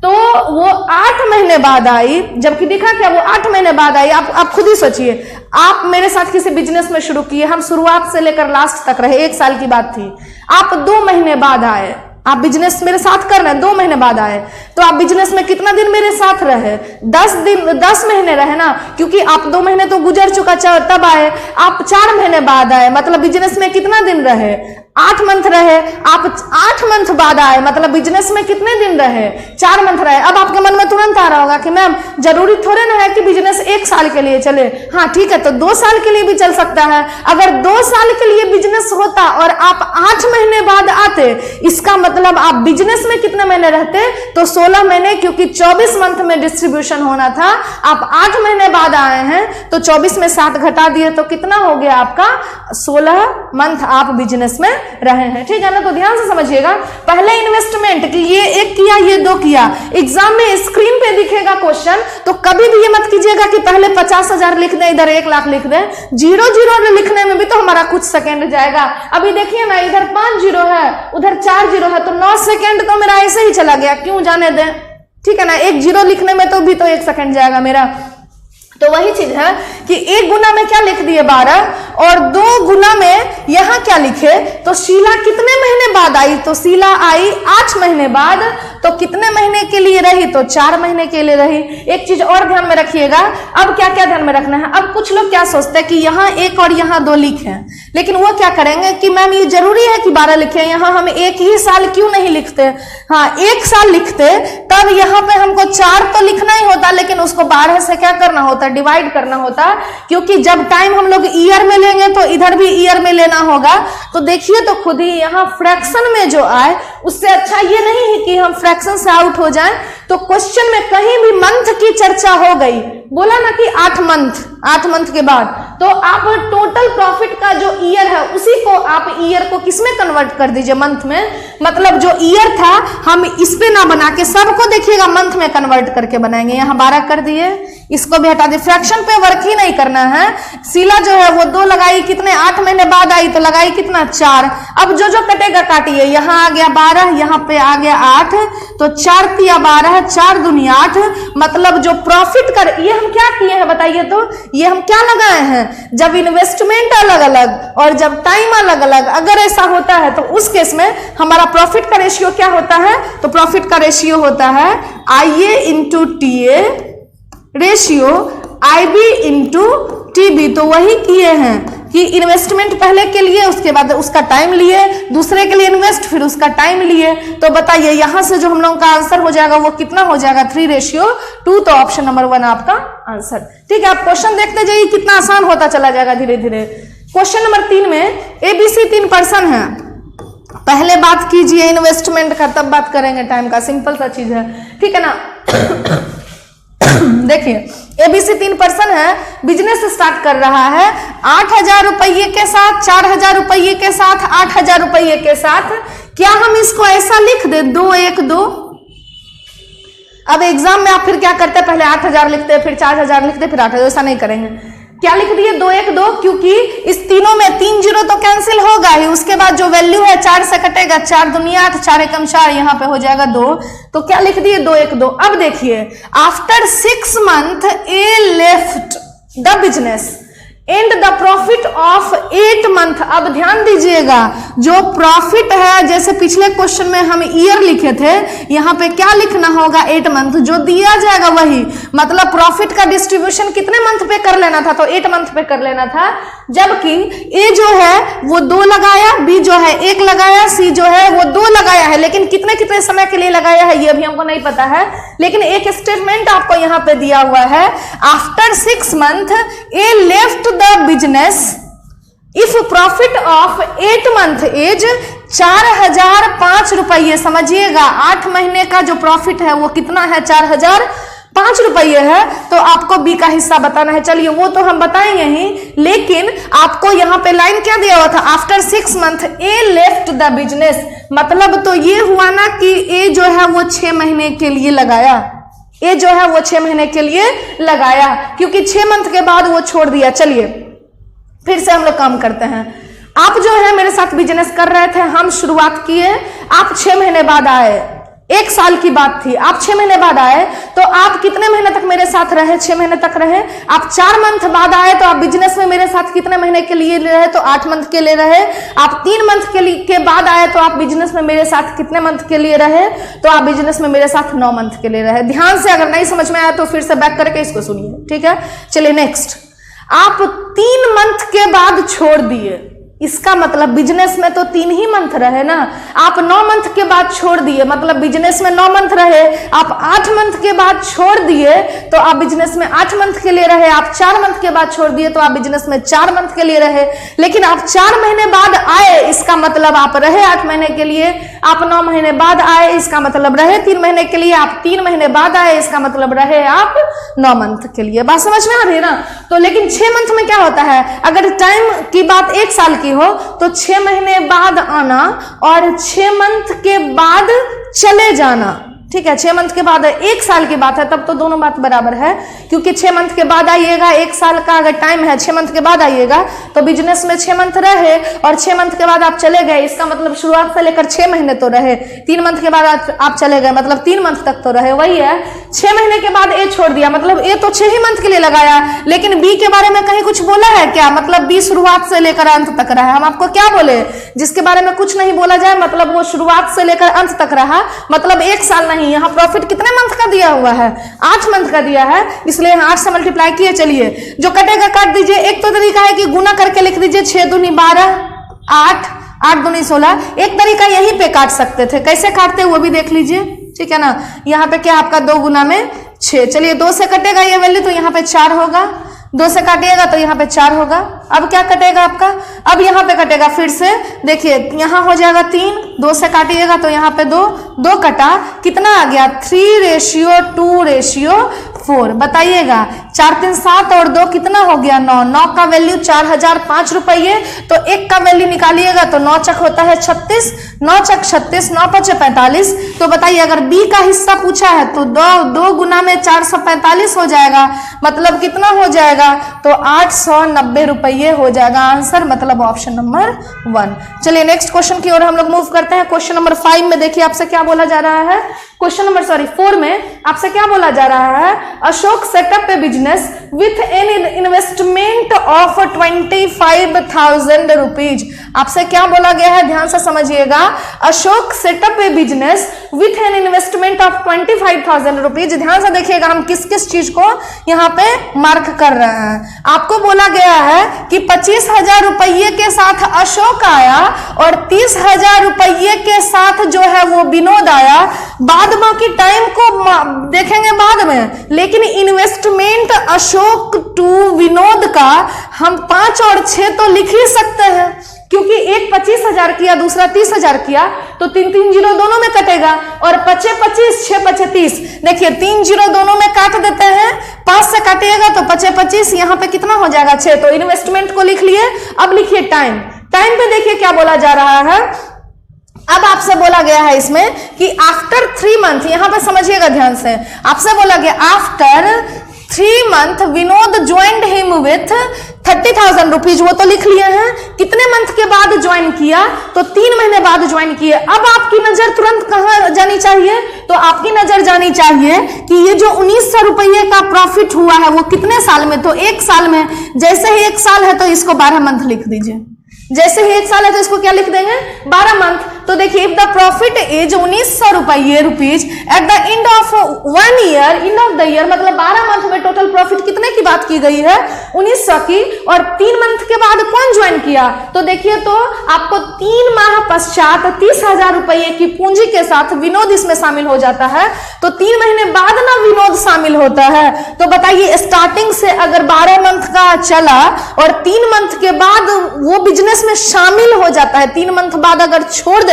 तो वो 8 महीने बाद आई, जबकि देखा क्या, वो 8 महीने बाद आई। आप खुद ही सोचिए, आप मेरे साथ किसी बिजनेस में शुरू किए, हम शुरुआत से लेकर लास्ट तक रहे, 1 साल की बात थी। आप 2 महीने बाद आए, आप बिजनेस मेरे साथ कर रहे हैं, 2 महीने बाद आए। तो आप बिजनेस में कितना दिन मेरे साथ रहे? 10 महीने रहे ना, क्योंकि आप 2 महीने तो गुजर चुका तब आए। आप 4 महीने बाद आए, मतलब बिजनेस में कितना दिन रहे? 8 मंथ रहे। आप 8 मंथ बाद आए, मतलब बिजनेस में कितने दिन रहे? 4 मंथ रहे। अब आपके मन में तुरंत आ रहा होगा कि मैम जरूरी थोड़े ना है कि बिजनेस 1 साल के लिए चले। हाँ ठीक है, तो 2 साल के लिए भी चल सकता है। अगर 2 साल के लिए बिजनेस होता और आप 8 महीने बाद आते, इसका मतलब आप बिजनेस में कितने महीने रहते? तो 16 महीने, क्योंकि 24 मंथ में डिस्ट्रीब्यूशन होना था। आप 8 महीने बाद आए हैं तो 24 में 7 घटा दिए तो कितना हो गया आपका? 16 मंथ आप बिजनेस में रहे हैं। ठीक है ना? तो ध्यान से समझिएगा, पहले इन्वेस्टमेंट कि ये 1 किया, ये 2 किया। एग्जाम में स्क्रीन पे दिखेगा क्वेश्चन, तो कभी भी ये मत कीजिएगा कि पहले 50,000 लिख दें, इधर 1 लाख लिख दें। 0 लिखने में भी तो हमारा कुछ सेकंड जाएगा। अभी देखिए ना, इधर 5 0 है, उधर 4 0 है, तो 9 सेकंड तो मेरा ऐसे ही चला गया, क्यों जाने दें। ठीक है ना? 1 0 लिखने में तो भी तो 1 सेकंड जाएगा मेरा। तो वही चीज है कि 1 गुना में क्या लिख दिए 12 और 2 गुना में यहां क्या लिखे? तो शीला कितने महीने बाद आई? तो शीला आई 8 महीने बाद। तो कितने महीने के लिए रही? तो 4 महीने के लिए रही। एक चीज और ध्यान में रखिएगा, अब क्या क्या ध्यान में रखना है। अब कुछ लोग क्या सोचते हैं कि यहाँ 1 और यहाँ 2 लिखे, लेकिन वो क्या करेंगे कि मैम ये जरूरी है कि 12 लिखे, यहाँ हम 1 ही साल क्यों नहीं लिखते? हाँ, 1 साल लिखते तब यहाँ पे हमको 4 तो लिखना ही होता, लेकिन उसको 12 से क्या करना होता? डिवाइड करना होता, क्योंकि जब टाइम हम लोग ईयर में लेंगे तो इधर भी ईयर में लेना होगा। तो देखिए तो खुद ही यहाँ फ्रैक्शन में जो आए, उससे अच्छा ये नहीं है कि हम फ्रैक्शन से आउट हो जाएं। तो क्वेश्चन में कहीं भी मंथ की चर्चा हो गई, बोला ना कि 8 मंथ के बाद, तो आप टोटल प्रॉफिट का जो ईयर है उसी को आप ईयर को किसमें कन्वर्ट कर दीजिए? मंथ में। मतलब जो ईयर था हम इस पे ना बना के सबको देखिएगा मंथ में कन्वर्ट करके बनाएंगे। यहाँ 12 कर दिए, इसको भी हटा दिए, फ्रैक्शन पे वर्क ही नहीं करना है। शीला जो है वो 2 लगाई, कितने? 8 महीने बाद आई, तो लगाई कितना? 4। अब जो जो कटेगा काटिए, यहाँ आ गया 12, यहाँ पे आ गया 8, तो 4 तिया 12, 4 दूनी 8। मतलब जो प्रॉफिट कर, ये हम क्या किए हैं बताइए? तो ये हम क्या लगाए हैं? जब इन्वेस्टमेंट अलग अलग और जब टाइम अलग अलग अगर ऐसा होता है तो उस केस में हमारा प्रॉफिट का रेशियो क्या होता है? तो प्रॉफिट का रेशियो होता है IA into TA ratio IB into TB। तो वही किए हैं कि इन्वेस्टमेंट पहले के लिए, उसके बाद उसका टाइम लिए, दूसरे के लिए इन्वेस्ट, फिर उसका टाइम लिए। तो बताइए यहां से जो हम लोगों का आंसर हो जाएगा वो कितना हो जाएगा? 3:2। तो ऑप्शन नंबर 1 आपका आंसर। ठीक है, आप क्वेश्चन देखते जाइए, कितना आसान होता चला जाएगा धीरे धीरे। क्वेश्चन नंबर 3 में ABC 3 पर्सन है। पहले बात कीजिए इन्वेस्टमेंट का, तब बात करेंगे टाइम का। सिंपल सा चीज है, ठीक है ना? देखिए ABC 3 पर्सन है, बिजनेस स्टार्ट कर रहा है 8,000 रुपये के साथ, 4,000 रुपये के साथ, 8,000 रुपये के साथ। क्या हम इसको ऐसा लिख दे 2 1 2? अब एग्जाम में आप फिर क्या करते हैं? पहले 8,000 लिखते हैं, फिर 4,000 लिखते हैं, फिर 8,000। ऐसा नहीं करेंगे। क्या लिख दिए 212, क्योंकि इस तीनों में 3 जीरो तो कैंसिल होगा ही, उसके बाद जो वैल्यू है 4 से कटेगा, 4 दूनी 8, 4 एकम 4, यहाँ पे हो जाएगा 2, तो क्या लिख दिए 212। अब देखिए after 6 month A left the business and the profit of 8 month. अब ध्यान दीजिएगा, जो प्रॉफिट है, जैसे पिछले क्वेश्चन में हम ईयर लिखे थे, यहाँ पे क्या लिखना होगा 8 मंथ, जो दिया जाएगा वही, मतलब प्रॉफिट का डिस्ट्रीब्यूशन कितने मंथ पे कर लेना था, तो 8 मंथ पे कर लेना था। जबकि ए जो है वो 2 लगाया, बी जो है 1 लगाया, सी जो है वो 2 लगाया है, लेकिन कितने कितने समय के लिए लगाया है ये अभी हमको नहीं पता है, लेकिन एक स्टेटमेंट आपको यहाँ पे दिया हुआ है, after 6 month A left the business if profit of 8 month is 4005 रुपये। समझिएगा 8 महीने का जो प्रॉफिट है वो कितना है, 4005 रुपये है, तो आपको बी का हिस्सा बताना है। चलिए वो तो हम बताएंगे ही, लेकिन आपको यहाँ पे लाइन क्या दिया हुआ था, after 6 month A left the business, मतलब तो ये हुआ ना कि ए जो है वो 6 महीने के लिए लगाया, ए जो है वो 6 महीने के लिए लगाया, क्योंकि 6 मंथ के बाद वो छोड़ दिया। चलिए फिर से हम लोग काम करते हैं। आप जो है मेरे साथ बिजनेस कर रहे थे, हम शुरुआत किए, आप 6 महीने बाद आए, 1 साल की बात थी, आप 6 महीने बाद आए, तो आप कितने महीने तक मेरे साथ रहे, 6 महीने तक रहे। आप 4 मंथ बाद आए तो आप बिजनेस में मेरे साथ कितने महीने के लिए रहे, तो 8 मंथ के लिए रहे। आप 3 मंथ के बाद आए तो आप बिजनेस में मेरे साथ कितने मंथ के लिए रहे, तो आप बिजनेस में मेरे साथ 9 मंथ के लिए रहे। ध्यान से, अगर नहीं समझ में आया तो फिर से बैक करके इसको सुनिए, ठीक है। चलिए नेक्स्ट, आप 3 मंथ के बाद छोड़ दिए, इसका मतलब बिजनेस में तो 3 ही मंथ रहे ना, आप 9 मंथ के बाद छोड़ दिए, मतलब बिजनेस में 9 मंथ रहे, आप 8 मंथ के बाद छोड़ दिए तो आप बिजनेस में 8 मंथ के लिए रहे, आप 4 मंथ के बाद छोड़ दिए तो आप बिजनेस में 4 मंथ के लिए रहे। लेकिन आप 4 महीने बाद आए, इसका मतलब आप रहे 8 महीने के लिए, आप 9 महीने बाद आए, इसका मतलब रहे 3 महीने के लिए, आप 3 महीने बाद आए, इसका मतलब रहे आप 9 मंथ के लिए। बात समझ में आ रही है ना। तो लेकिन 6 मंथ में क्या होता है, अगर टाइम की बात 1 साल की हो तो 6 महीने बाद आना और 6 मंथ के बाद चले जाना, ठीक है। 6 मंथ के बाद 1 साल की बात है, तब तो दोनों बात बराबर है, क्योंकि 6 मंथ के बाद आइएगा, 1 साल का अगर टाइम है, 6 मंथ के बाद आइएगा तो बिजनेस में 6 मंथ रहे और 6 मंथ के बाद आप चले गए, इसका मतलब शुरुआत से लेकर 6 महीने तो रहे, 3 मंथ के बाद आप चले गए, मतलब 3 मंथ तक तो रहे, वही है। 6 महीने के बाद ए छोड़ दिया, मतलब ए तो 6 ही मंथ के लिए लगाया, लेकिन बी के बारे में कहीं कुछ बोला है क्या, मतलब बी शुरुआत से लेकर अंत तक रहा है। हम आपको क्या बोले, जिसके बारे में कुछ नहीं बोला जाए मतलब वो शुरुआत से लेकर अंत तक रहा, मतलब 1 साल नहीं। यहाँ प्रॉफिट कितने मंथ का दिया हुआ है, 8 मंथ का दिया है, इसलिए 8 से मल्टीप्लाई किए। चलिए जो कटेगा काट दीजिए। एक तो तरीका है कि गुना करके लिख दीजिए, 6 दूनी 12, 8, 8 दूनी 16। एक तरीका यहीं पे काट सकते थे, कैसे काटते वो भी देख लीजिए, ठीक है ना। यहाँ पे क्या आपका 2 गुना में 6, चलिए 2 से कटेगा ये वैल्यू तो यहाँ पे 4 होगा, 2 से काटिएगा तो यहाँ पे 4 होगा। अब क्या कटेगा आपका, अब यहाँ पे कटेगा, फिर से देखिए यहाँ हो जाएगा 3, 2 से काटिएगा तो यहाँ पे 2, 2 कटा, कितना आ गया 3:2:4। बताइएगा 4 3 7 और 2 कितना हो गया 9, 9 का वैल्यू 4005 रुपये, तो 1 का वैल्यू निकालिएगा तो 9 चक होता है 36, 9 चक 36, 9 5 45। तो बताइए अगर बी का हिस्सा पूछा है तो 2 गुना में 445 हो जाएगा, मतलब कितना हो जाएगा, तो 890 रुपये हो जाएगा आंसर, मतलब ऑप्शन नंबर 1। चलिए नेक्स्ट क्वेश्चन की ओर हम लोग मूव करते हैं। क्वेश्चन नंबर 5 में देखिए आपसे क्या बोला जा रहा है, क्वेश्चन नंबर 4 में आपसे क्या बोला जा रहा है, Ashok setup A business with an investment of 25,000 rupees. आपसे क्या बोला गया है, ध्यान से समझिएगा, Ashok setup A business with an investment of 25,000 rupees. ध्यान से देखिएगा हम किस किस चीज को यहाँ पे मार्क कर रहे हैं। आपको बोला गया है कि 25,000 रुपये के साथ अशोक आया और 30,000 रुपये के साथ जो है वो विनोद आया, बाद बाकी टाइम को देखेंगे बाद में, लेकिन इन्वेस्टमेंट अशोक टू विनोद का हम 5 और 6 तो लिख ही सकते हैं, क्योंकि एक 25,000 किया, दूसरा 30,000 किया, तो 3 जीरो दोनों में कटेगा, और 5 25, 6 5 30। देखिए 3 जीरो दोनों में काट देते हैं, 5 से काटिएगा तो 5 25, यहाँ पे कितना हो जाएगा 6। तो इन्वेस्टमेंट को लिख लिए। अब लिखिए टाइम, टाइम पे देखिए क्या बोला जा रहा है। अब आपसे बोला गया है इसमें कि आफ्टर 3 मंथ, यहां पे समझिएगा ध्यान से, आपसे बोला गया after 3 month Vinod joined him with 30,000 rupees, वो तो लिख लिए हैं। कितने मंथ के बाद ज्वाइन किया? तो 3 महीने बाद ज्वाइन किए। अब आपकी नजर तुरंत कहां जानी चाहिए? तो आपकी नजर जानी चाहिए कि ये जो 1900 रुपये का प्रॉफिट हुआ है वो कितने साल में? तो 1 साल में। जैसे ही 1 साल है तो इसको 12 मंथ लिख दीजिए। जैसे ही 1 साल है तो इसको क्या लिख देंगे? 12 मंथ। तो देखिए, if the profit is 1900 rupees eight the end of 1 year, end of the year मतलब 12 मंथ में टोटल प्रॉफिट कितने की बात की गई है? 1900 की। और 3 मंथ के बाद कौन ज्वाइन किया? तो देखिए, तो आपको 3 माह पश्चात 30,000 रुपये की पूंजी के साथ विनोद इसमें शामिल हो जाता है। तो 3 महीने बाद ना विनोद शामिल होता है। तो बताइए, स्टार्टिंग से अगर 12 मंथ का चला और 3 मंथ के बाद वो बिजनेस में शामिल हो जाता है, 3 मंथ बाद अगर छोड़ देता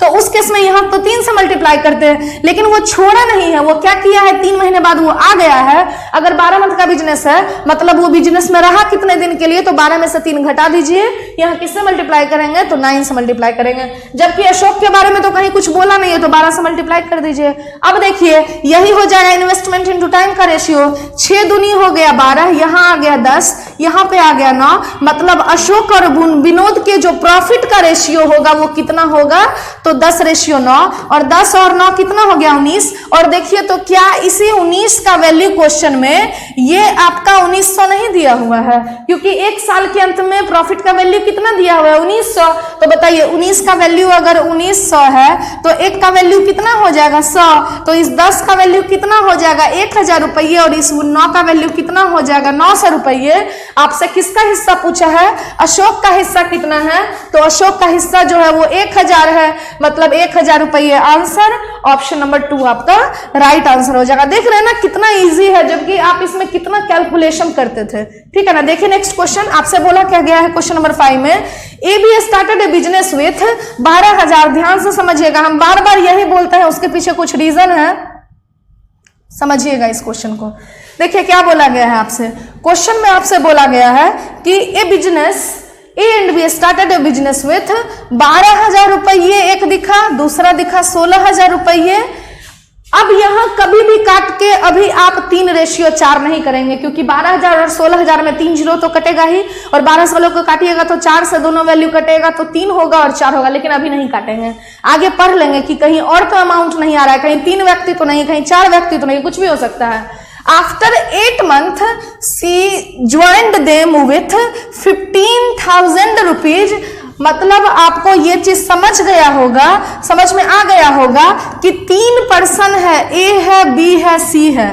तो उस केस में यहां तो 3 से मल्टीप्लाई करते हैं, लेकिन वो छोड़ा नहीं है। वो क्या किया है? 3 महीने बाद वो आ गया है। अगर 12 मंथ का बिजनेस है मतलब वो बिजनेस में रहा कितने दिन के लिए? तो 12 में से 3 घटा दीजिए। यहां किससे मल्टीप्लाई करेंगे? तो 9 से मल्टीप्लाई करेंगे। जबकि अशोक के बारे में तो कहीं कुछ बोला नहीं है, तो 12 से मल्टीप्लाई कर दीजिए। अब देखिए, यही हो जाएगा इन्वेस्टमेंट इनटू टाइम का रेशियो। 6 दूनी हो गया 12, यहां आ गया 10, यहां पे आ गया 9। मतलब अशोक और विनोद के जो प्रॉफिट का रेशियो होगा वो कितना होगा? तो 10:9। और 10 और 9 कितना हो गया? 19। और देखिए, तो क्या इसी 19 का वैल्यू क्वेश्चन में ये आपका 1900 नहीं दिया हुआ है? क्योंकि 1 साल के अंत में प्रॉफिट का वैल्यू कितना दिया हुआ है? 1900। तो बताइए, 19 का वैल्यू अगर 1900 है तो 1 का वैल्यू कितना हो जाएगा? 100। तो इस 10 का वैल्यू कितना हो जाएगा? 1000 रुपये। और इस 9 का वैल्यू कितना हो जाएगा? 900 रुपये। आपसे किसका हिस्सा पूछा है? अशोक का हिस्सा कितना है? तो अशोक का हिस्सा जो है वो 1000 है, मतलब 1000 रुपये। आंसर ऑप्शन नंबर 2 आपका राइट आंसर हो जाएगा। देख रहे हैं ना कितना इजी है, जबकि आप इसमें कितना कैलकुलेशन करते थे। ठीक है ना। देखिए नेक्स्ट क्वेश्चन आपसे बोला क्या गया है क्वेश्चन नंबर 5 में, A B started a business with 12,000। ध्यान से समझिएगा, हम बार बार यही बोलते हैं, उसके पीछे कुछ रीजन है, समझिएगा इस क्वेश्चन को। देखिए क्या बोला गया है आपसे क्वेश्चन में, आपसे बोला गया है कि a business A and B started a business with 12,000 रुपये। एक दिखा, दूसरा दिखा 16,000 रुपये। अब यहां कभी भी काट के अभी आप 3:4 नहीं करेंगे, क्योंकि 12,000 और 16,000 में 3 जीरो तो कटेगा ही, और 12 को काटिएगा तो 4 से दोनों वैल्यू कटेगा तो 3 होगा और 4 होगा। लेकिन अभी नहीं काटेंगे, आगे पढ़ लेंगे कि कहीं और तो अमाउंट नहीं आ रहा है, कहीं 3 व्यक्ति तो नहीं, कहीं 4 व्यक्ति तो नहीं, कुछ भी हो सकता है। After 8 months, she joined them with 15,000 rupees. मतलब आपको ये चीज समझ गया होगा, समझ में आ गया होगा कि 3 पर्सन है, ए है, बी है, सी है।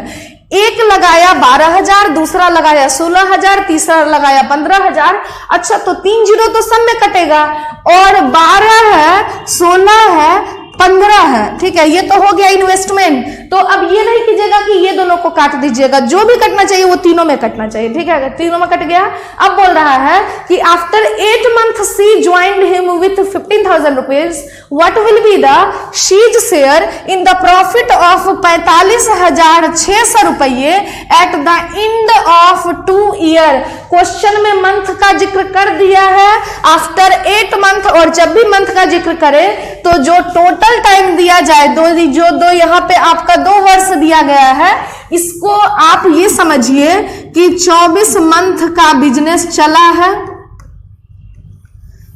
एक लगाया 12,000, दूसरा लगाया 16,000, तीसरा लगाया 15,000। अच्छा, तो 3 जीरो तो सब में कटेगा, और 12 है, 16 है, 15 है। ठीक है, ये तो हो गया इन्वेस्टमेंट। तो अब ये नहीं कीजिएगा कि ये दोनों को काट दीजिएगा, जो भी कटना चाहिए वो तीनों में कटना चाहिए। ठीक है, तीनों में कट गया। अब बोल रहा है कि after 8 month she joined him with 15,000 rupees, what will be the she's share in the profit of 45,600 रुपये at the end of 2 year. Question में मंथ का जिक्र कर दिया है, आफ्टर 8 मंथ, और जब भी मंथ का जिक्र करे तो जो टोटल टाइम दिया जाए, जो यहाँ पे आपका 2 वर्ष दिया गया है, इसको आप ये समझिए कि 24 मंथ का बिजनेस चला है,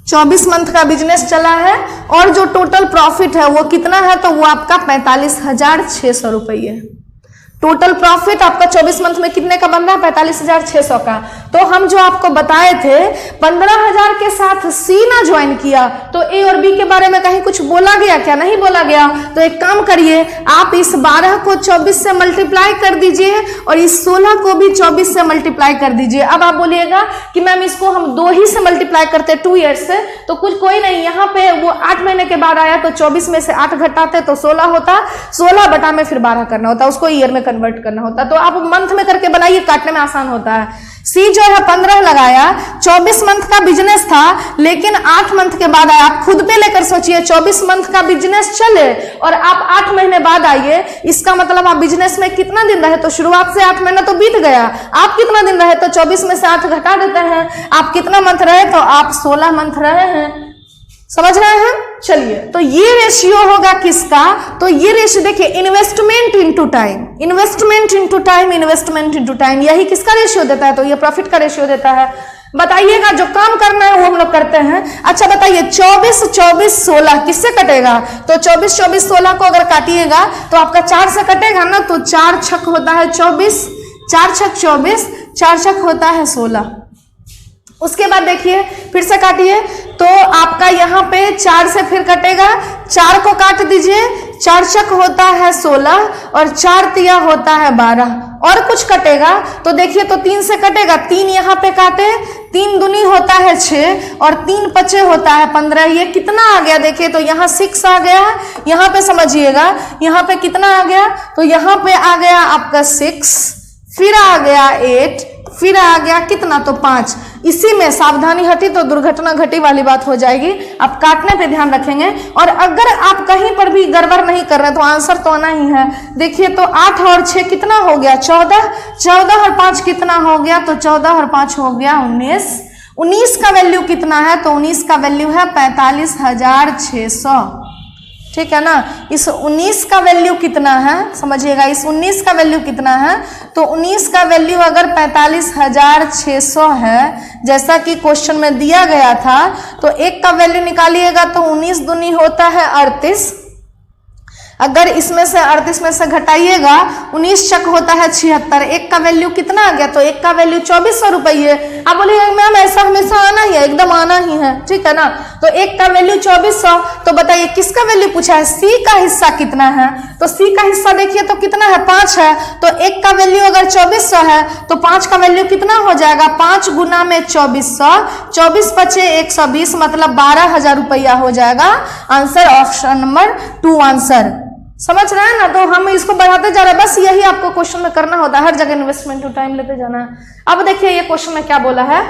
24 मंथ का बिजनेस चला है, और जो टोटल प्रॉफिट है वो कितना है? तो वो आपका 45,600 रुपये। टोटल प्रॉफिट आपका 24 मंथ में कितने का बन रहा है? 45,600 का। तो हम जो आपको बताए थे 15,000 के साथ सी ना ज्वाइन किया, तो ए और बी के बारे में कहीं कुछ बोला गया क्या? नहीं बोला गया। तो एक काम करिए, आप इस 12 को 24 से मल्टीप्लाई कर दीजिए और इस 16 को भी 24 से मल्टीप्लाई कर दीजिए। अब आप बोलिएगा कि मैम इसको हम 2 ही से मल्टीप्लाई करते 2 ईयर्स से, तो कुछ कोई नहीं, यहाँ पे वो 8 महीने के बाद आया तो 24 में से 8 घटाते तो 16 होता, 16 बटा में फिर 12 करना होता, उसको ईयर में कन्वर्ट करना होता। तो आप मंथ में करके बनाइए, काटने में आसान होता है। सी जो है 15 लगाया, 24 मंथ का बिजनेस था, लेकिन 8 मंथ के बाद आया। आप खुद पे लेकर सोचिए, 24 मंथ का बिजनेस चले और आप 8 महीने बाद आइए, इसका मतलब आप बिजनेस में कितना दिन रहे? तो शुरुआत से 8 महीना तो बीत गया। आप कितना दिन रहे? तो 24 में से 8 घटा देते हैं। आप कितना मंथ रहे? तो आप 16 मंथ रहे हैं। समझ रहे हैं? चलिए, तो ये रेशियो होगा किसका, तो ये रेशियो देखिए investment into time, investment into time, investment into time, यही किसका रेशियो देता है, तो ये प्रॉफिट का रेशियो देता है। बताइएगा, जो काम करना है वो हम लोग करते हैं। अच्छा बताइए 24 24 16 किससे कटेगा, तो 24 24 16 को अगर काटिएगा तो आपका 4 से कटेगा ना, तो 4 छक होता है 24, 4 छक 24, 4 छक होता है 16। उसके बाद देखिए फिर से काटिए, तो आपका यहाँ पे 4 से फिर कटेगा, 4 को काट दीजिए, 4 छक होता है 16 और 4 तिया होता है 12, और कुछ कटेगा तो देखिए तो 3 से कटेगा, 3 यहाँ पे काटे, 3 दूनी होता है 6 और 3 पचे होता है 15, ये कितना आ गया देखिए, तो यहाँ 6 आ गया, यहाँ पे समझिएगा, यहाँ पे कितना आ गया, तो यहाँ पे आ गया आपका 6, फिर आ गया 8, फिर आ गया कितना, तो 5। इसी में सावधानी हटी तो दुर्घटना घटी वाली बात हो जाएगी, आप काटने पे ध्यान रखेंगे। और अगर आप कहीं पर भी गड़बड़ नहीं कर रहे तो आंसर तो आना ही है। देखिए तो 8 और 6 कितना हो गया, 14, 14 और 5 कितना हो गया, तो 14 और 5 हो गया 19। 19 का वैल्यू कितना है, तो 19 का वैल्यू है 45,600, ठीक है ना। इस 19 का वैल्यू कितना है समझिएगा, इस 19 का वैल्यू कितना है, तो 19 का वैल्यू अगर 45,600 है, जैसा कि क्वेश्चन में दिया गया था, तो 1 का वैल्यू निकालिएगा तो 19 दूनी होता है 38, अगर इसमें से 38 में से घटाइएगा 19 चक होता है 76, 1 का वैल्यू कितना आ गया, तो 1 का वैल्यू 2400 रुपये। आप बोलिए मैम ऐसा हमेशा आना ही है, एकदम आना ही है, ठीक है ना। तो 1 का वैल्यू 2400, तो बताइए किसका वैल्यू पूछा है, सी का हिस्सा कितना है, तो सी का हिस्सा देखिए तो कितना है, 5 है, तो 1 का वैल्यू अगर 2400 है तो 5 का वैल्यू कितना हो जाएगा, 5 गुना में 2400, 24 पचे 120, मतलब 12,000 रुपया हो जाएगा। आंसर ऑप्शन नंबर 2 आंसर, समझ रहे हैं ना। तो हम इसको बढ़ाते जा रहे हैं, बस यही आपको क्वेश्चन में करना होता है, हर जगह इन्वेस्टमेंट टू टाइम लेते जाना है। अब देखिए ये क्वेश्चन में क्या बोला है,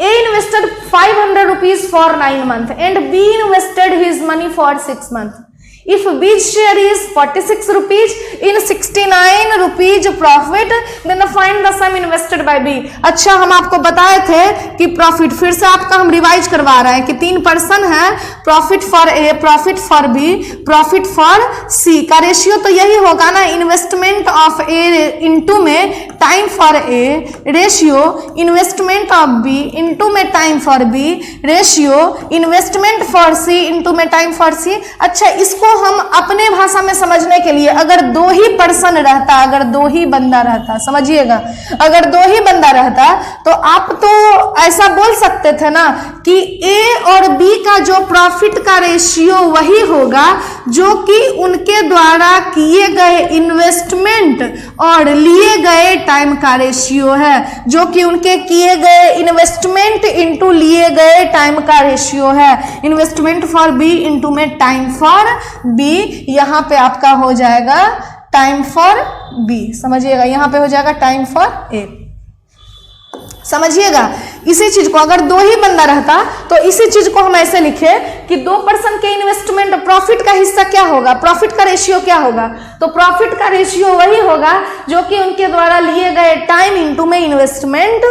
A invested 500 rupees for 9 months and B invested his money for 6 months। If B's share is 46 rupees in 69 rupees profit, then find the sum invested by B। अच्छा हम आपको बताए थे कि प्रॉफिट, फिर से आपका हम रिवाइज करवा रहे हैं कि 3 पर्सन है, profit for A, profit for B, profit for C का रेशियो तो यही होगा ना, इन्वेस्टमेंट ऑफ ए इंटू में time for A, ratio investment of B into में time for B, ratio investment for C into में time for C. अच्छा इसको हम अपने भाषा में समझने के लिए, अगर 2 ही पर्सन रहता, अगर 2 ही बंदा रहता, समझिएगा अगर 2 ही बंदा रहता तो आप तो ऐसा बोल सकते थे ना कि ए और बी का जो प्रॉफिट का रेशियो वही होगा जो कि उनके द्वारा किए गए इन्वेस्टमेंट और लिए गए टाइम का रेशियो है, जो कि उनके किए गए इन्वेस्टमेंट इंटू लिए गए टाइम का रेशियो है। इन्वेस्टमेंट फॉर बी इंटू में टाइम फॉर बी, यहाँ पे आपका हो जाएगा टाइम फॉर बी, समझिएगा यहाँ पे हो जाएगा टाइम फॉर ए, समझिएगा। इसी चीज को अगर 2 ही बंदा रहता तो इसी चीज को हम ऐसे लिखे कि 2 पर्सन के इन्वेस्टमेंट, प्रॉफिट का हिस्सा क्या होगा, प्रॉफिट का रेशियो क्या होगा, तो प्रॉफिट का रेशियो वही होगा जो कि उनके द्वारा लिए गए टाइम इंटू में इन्वेस्टमेंट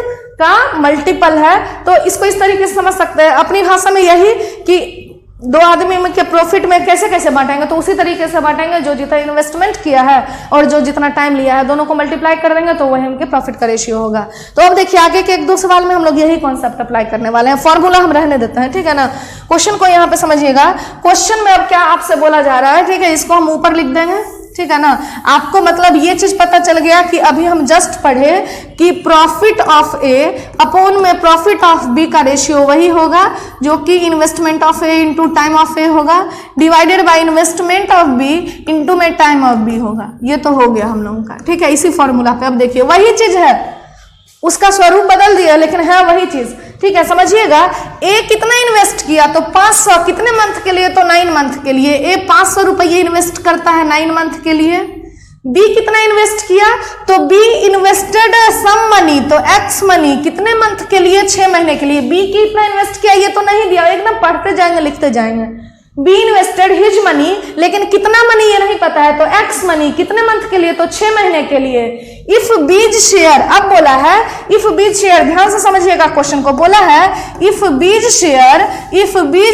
का मल्टीपल है। तो इसको इस तरीके से समझ सकते हैं अपनी भाषा में, यही कि 2 आदमी में के प्रॉफिट में कैसे कैसे बांटेंगे, तो उसी तरीके से बांटेंगे, जो जितना इन्वेस्टमेंट किया है और जो जितना टाइम लिया है दोनों को मल्टीप्लाई कर देंगे तो वही उनके प्रॉफिट का रेशियो होगा। तो अब देखिए आगे के 1-2 सवाल में हम लोग यही कॉन्सेप्ट अप्लाई करने वाले हैं, फॉर्मूला हम रहने देते हैं, ठीक है ना। क्वेश्चन को यहाँ पे समझिएगा, क्वेश्चन में अब क्या आपसे बोला जा रहा है, ठीक है, इसको हम ऊपर लिख देंगे, ठीक है ना। आपको मतलब ये चीज पता चल गया कि अभी हम जस्ट पढ़े कि प्रॉफिट ऑफ ए अपॉन में प्रॉफिट ऑफ बी का रेशियो वही होगा जो कि investment of A into time of A होगा, divided by investment of B into में टाइम ऑफ बी होगा। ये तो हो गया हम लोगों का, ठीक है, इसी फॉर्मूला पे। अब देखिए वही चीज है, उसका स्वरूप बदल दिया लेकिन है वही चीज, ठीक है। समझिएगा ए कितना इन्वेस्ट किया, तो 500 कितने मंथ के लिए, तो 9 मंथ के लिए। ए 500 रुपये इन्वेस्ट करता है 9 मंथ के लिए। बी कितना इन्वेस्ट किया, तो बी इन्वेस्टेड सम मनी, तो एक्स मनी कितने मंथ के लिए, 6 महीने के लिए। बी कितना इन्वेस्ट किया ये तो नहीं दिया, एकदम पढ़ते जाएंगे लिखते जाएंगे, बी इन्वेस्टेड हिज मनी, लेकिन कितना मनी ये नहीं पता है, तो एक्स मनी कितने मंथ के लिए, तो 6 महीने के लिए। इफ बीज शेयर, अब बोला है इफ बीज शेयर, ध्यान से समझिएगा क्वेश्चन को, बोला है इफ बीज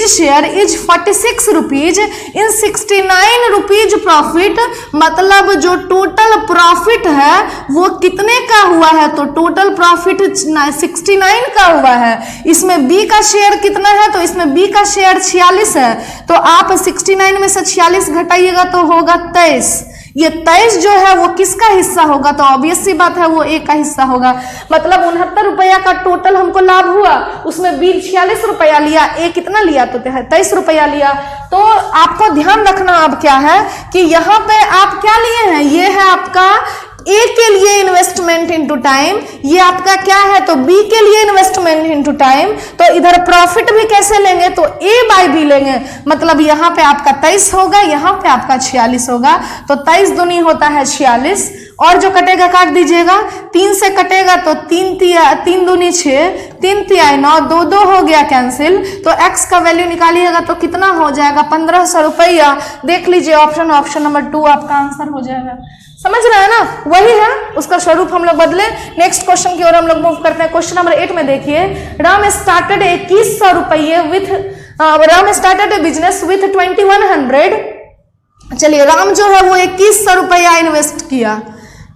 share is 46 rupees in 69 rupees profit, मतलब जो टोटल प्रॉफिट है वो कितने का हुआ है, तो टोटल प्रॉफिट 69 का हुआ है। इसमें बी का शेयर कितना है, तो इसमें बी का शेयर 46 है, तो आप 69 में से 46 घटाइएगा तो होगा 23। ये 23 जो है वो किसका हिस्सा होगा, तो ऑब्वियस सी बात है वो ए का हिस्सा होगा। मतलब 69 रुपया का टोटल हमको लाभ हुआ, उसमें बी 46 रुपया लिया, ए कितना लिया, तो 23 रुपया लिया। तो आपको ध्यान रखना अब क्या है कि यहाँ पे आप क्या लिए हैं, ये है आपका ए के लिए इन्वेस्टमेंट इनटू टाइम, ये आपका क्या है, तो बी के लिए इन्वेस्टमेंट इनटू टाइम। तो इधर प्रॉफिट भी कैसे लेंगे, तो ए बाय बी लेंगे, मतलब यहाँ पे आपका 23 होगा, यहाँ पे आपका 46 होगा, तो 23 दूनी होता है 46, और जो कटेगा काट दीजिएगा, 3 से कटेगा तो 3 दूनी 6, 3 तिहाई 9, 2 हो गया कैंसिल, तो x का वैल्यू निकालिएगा तो कितना हो जाएगा, 1500 रुपया। देख लीजिए ऑप्शन नंबर 2 आपका आंसर हो जाएगा। समझ रहे हैं ना, वही है, उसका स्वरूप हम लोग बदले। नेक्स्ट क्वेश्चन की ओर हम लोग मूव करते हैं। क्वेश्चन नंबर 8 में देखिए, राम स्टार्टेड 2100 रुपये with Ram started a business with 2100। चलिए, राम जो है वो 2100 रुपया इन्वेस्ट किया,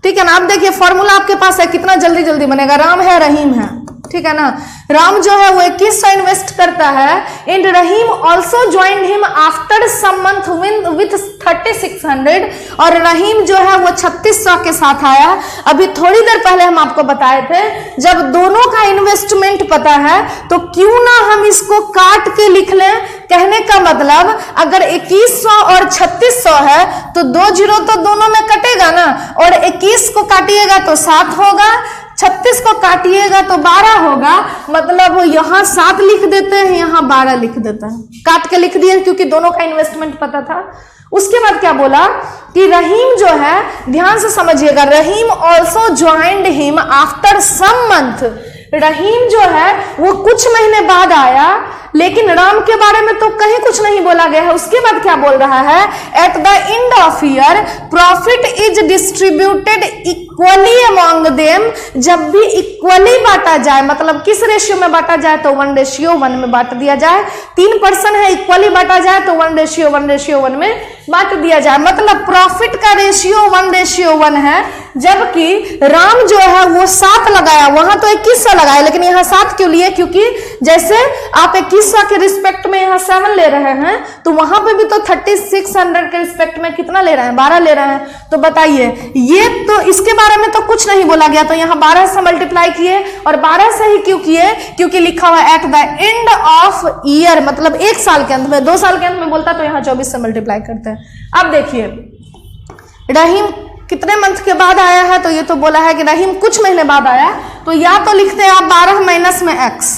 ठीक है ना। अब देखिए फॉर्मूला आपके पास है, कितना जल्दी जल्दी बनेगा, राम है रहीम है, ठीक है ना। राम जो है वो 2100 इन्वेस्ट करता है, and Rahim also joined him after some month with 3600, और रहीम जो है वो 3600 के साथ आया। अभी थोड़ी देर पहले हम आपको बताए थे, जब दोनों का इन्वेस्टमेंट पता है तो क्यों ना हम इसको काट के लिख लें। कहने का मतलब अगर 2100 और 3600 है तो 2 जीरो तो दोनों में कटेगा ना, और 21 को काटिएगा तो 7 होगा, 36 को काटिएगा तो 12 होगा, मतलब यहाँ 7 लिख देते हैं, यहाँ 12 लिख देते हैं, काट के लिख दिए क्योंकि दोनों का इन्वेस्टमेंट पता था। उसके बाद क्या बोला कि रहीम जो है, ध्यान से समझिएगा, Rahim also joined him after some month. Rahim जो है वो कुछ महीने बाद आया, लेकिन राम के बारे में तो कहीं कुछ नहीं बोला गया है। उसके बाद क्या बोल रहा है, eight the end of year profit is distributed equally among them. जब भी इक्वली बांटा जाए, मतलब किस रेशियो में बांटा जाए, तो 1:1 में बांट दिया जाए। 3 पर्सन है, इक्वली बांटा जाए तो 1:1 में बांट दिया जाए, मतलब प्रॉफिट का रेशियो 1:1 है। जबकि राम जो है वो 7 लगाया, वहां तो 2100 लगाया, लेकिन यहाँ 7 क्यों लिए, क्योंकि जैसे आप 2100 के रिस्पेक्ट में यहाँ 7 ले रहे हैं, तो वहां पे भी तो 3600 के रिस्पेक्ट में कितना ले रहे हैं, 12 ले रहे हैं। तो बताइए, ये तो इसके बारे में तो कुछ नहीं बोला गया, तो यहाँ 12 से मल्टीप्लाई किए, और 12 से ही क्यों किए, क्योंकि लिखा हुआ eight the end of year, मतलब 1 साल के अंत में। 2 साल के अंत में बोलता तो यहाँ 24 से मल्टीप्लाई करते हैं। अब देखिए, रहीम कितने मंथ के बाद आया है, तो ये तो बोला है कि रहीम कुछ महीने बाद आया, तो या तो लिखते हैं आप 12 माइनस में x,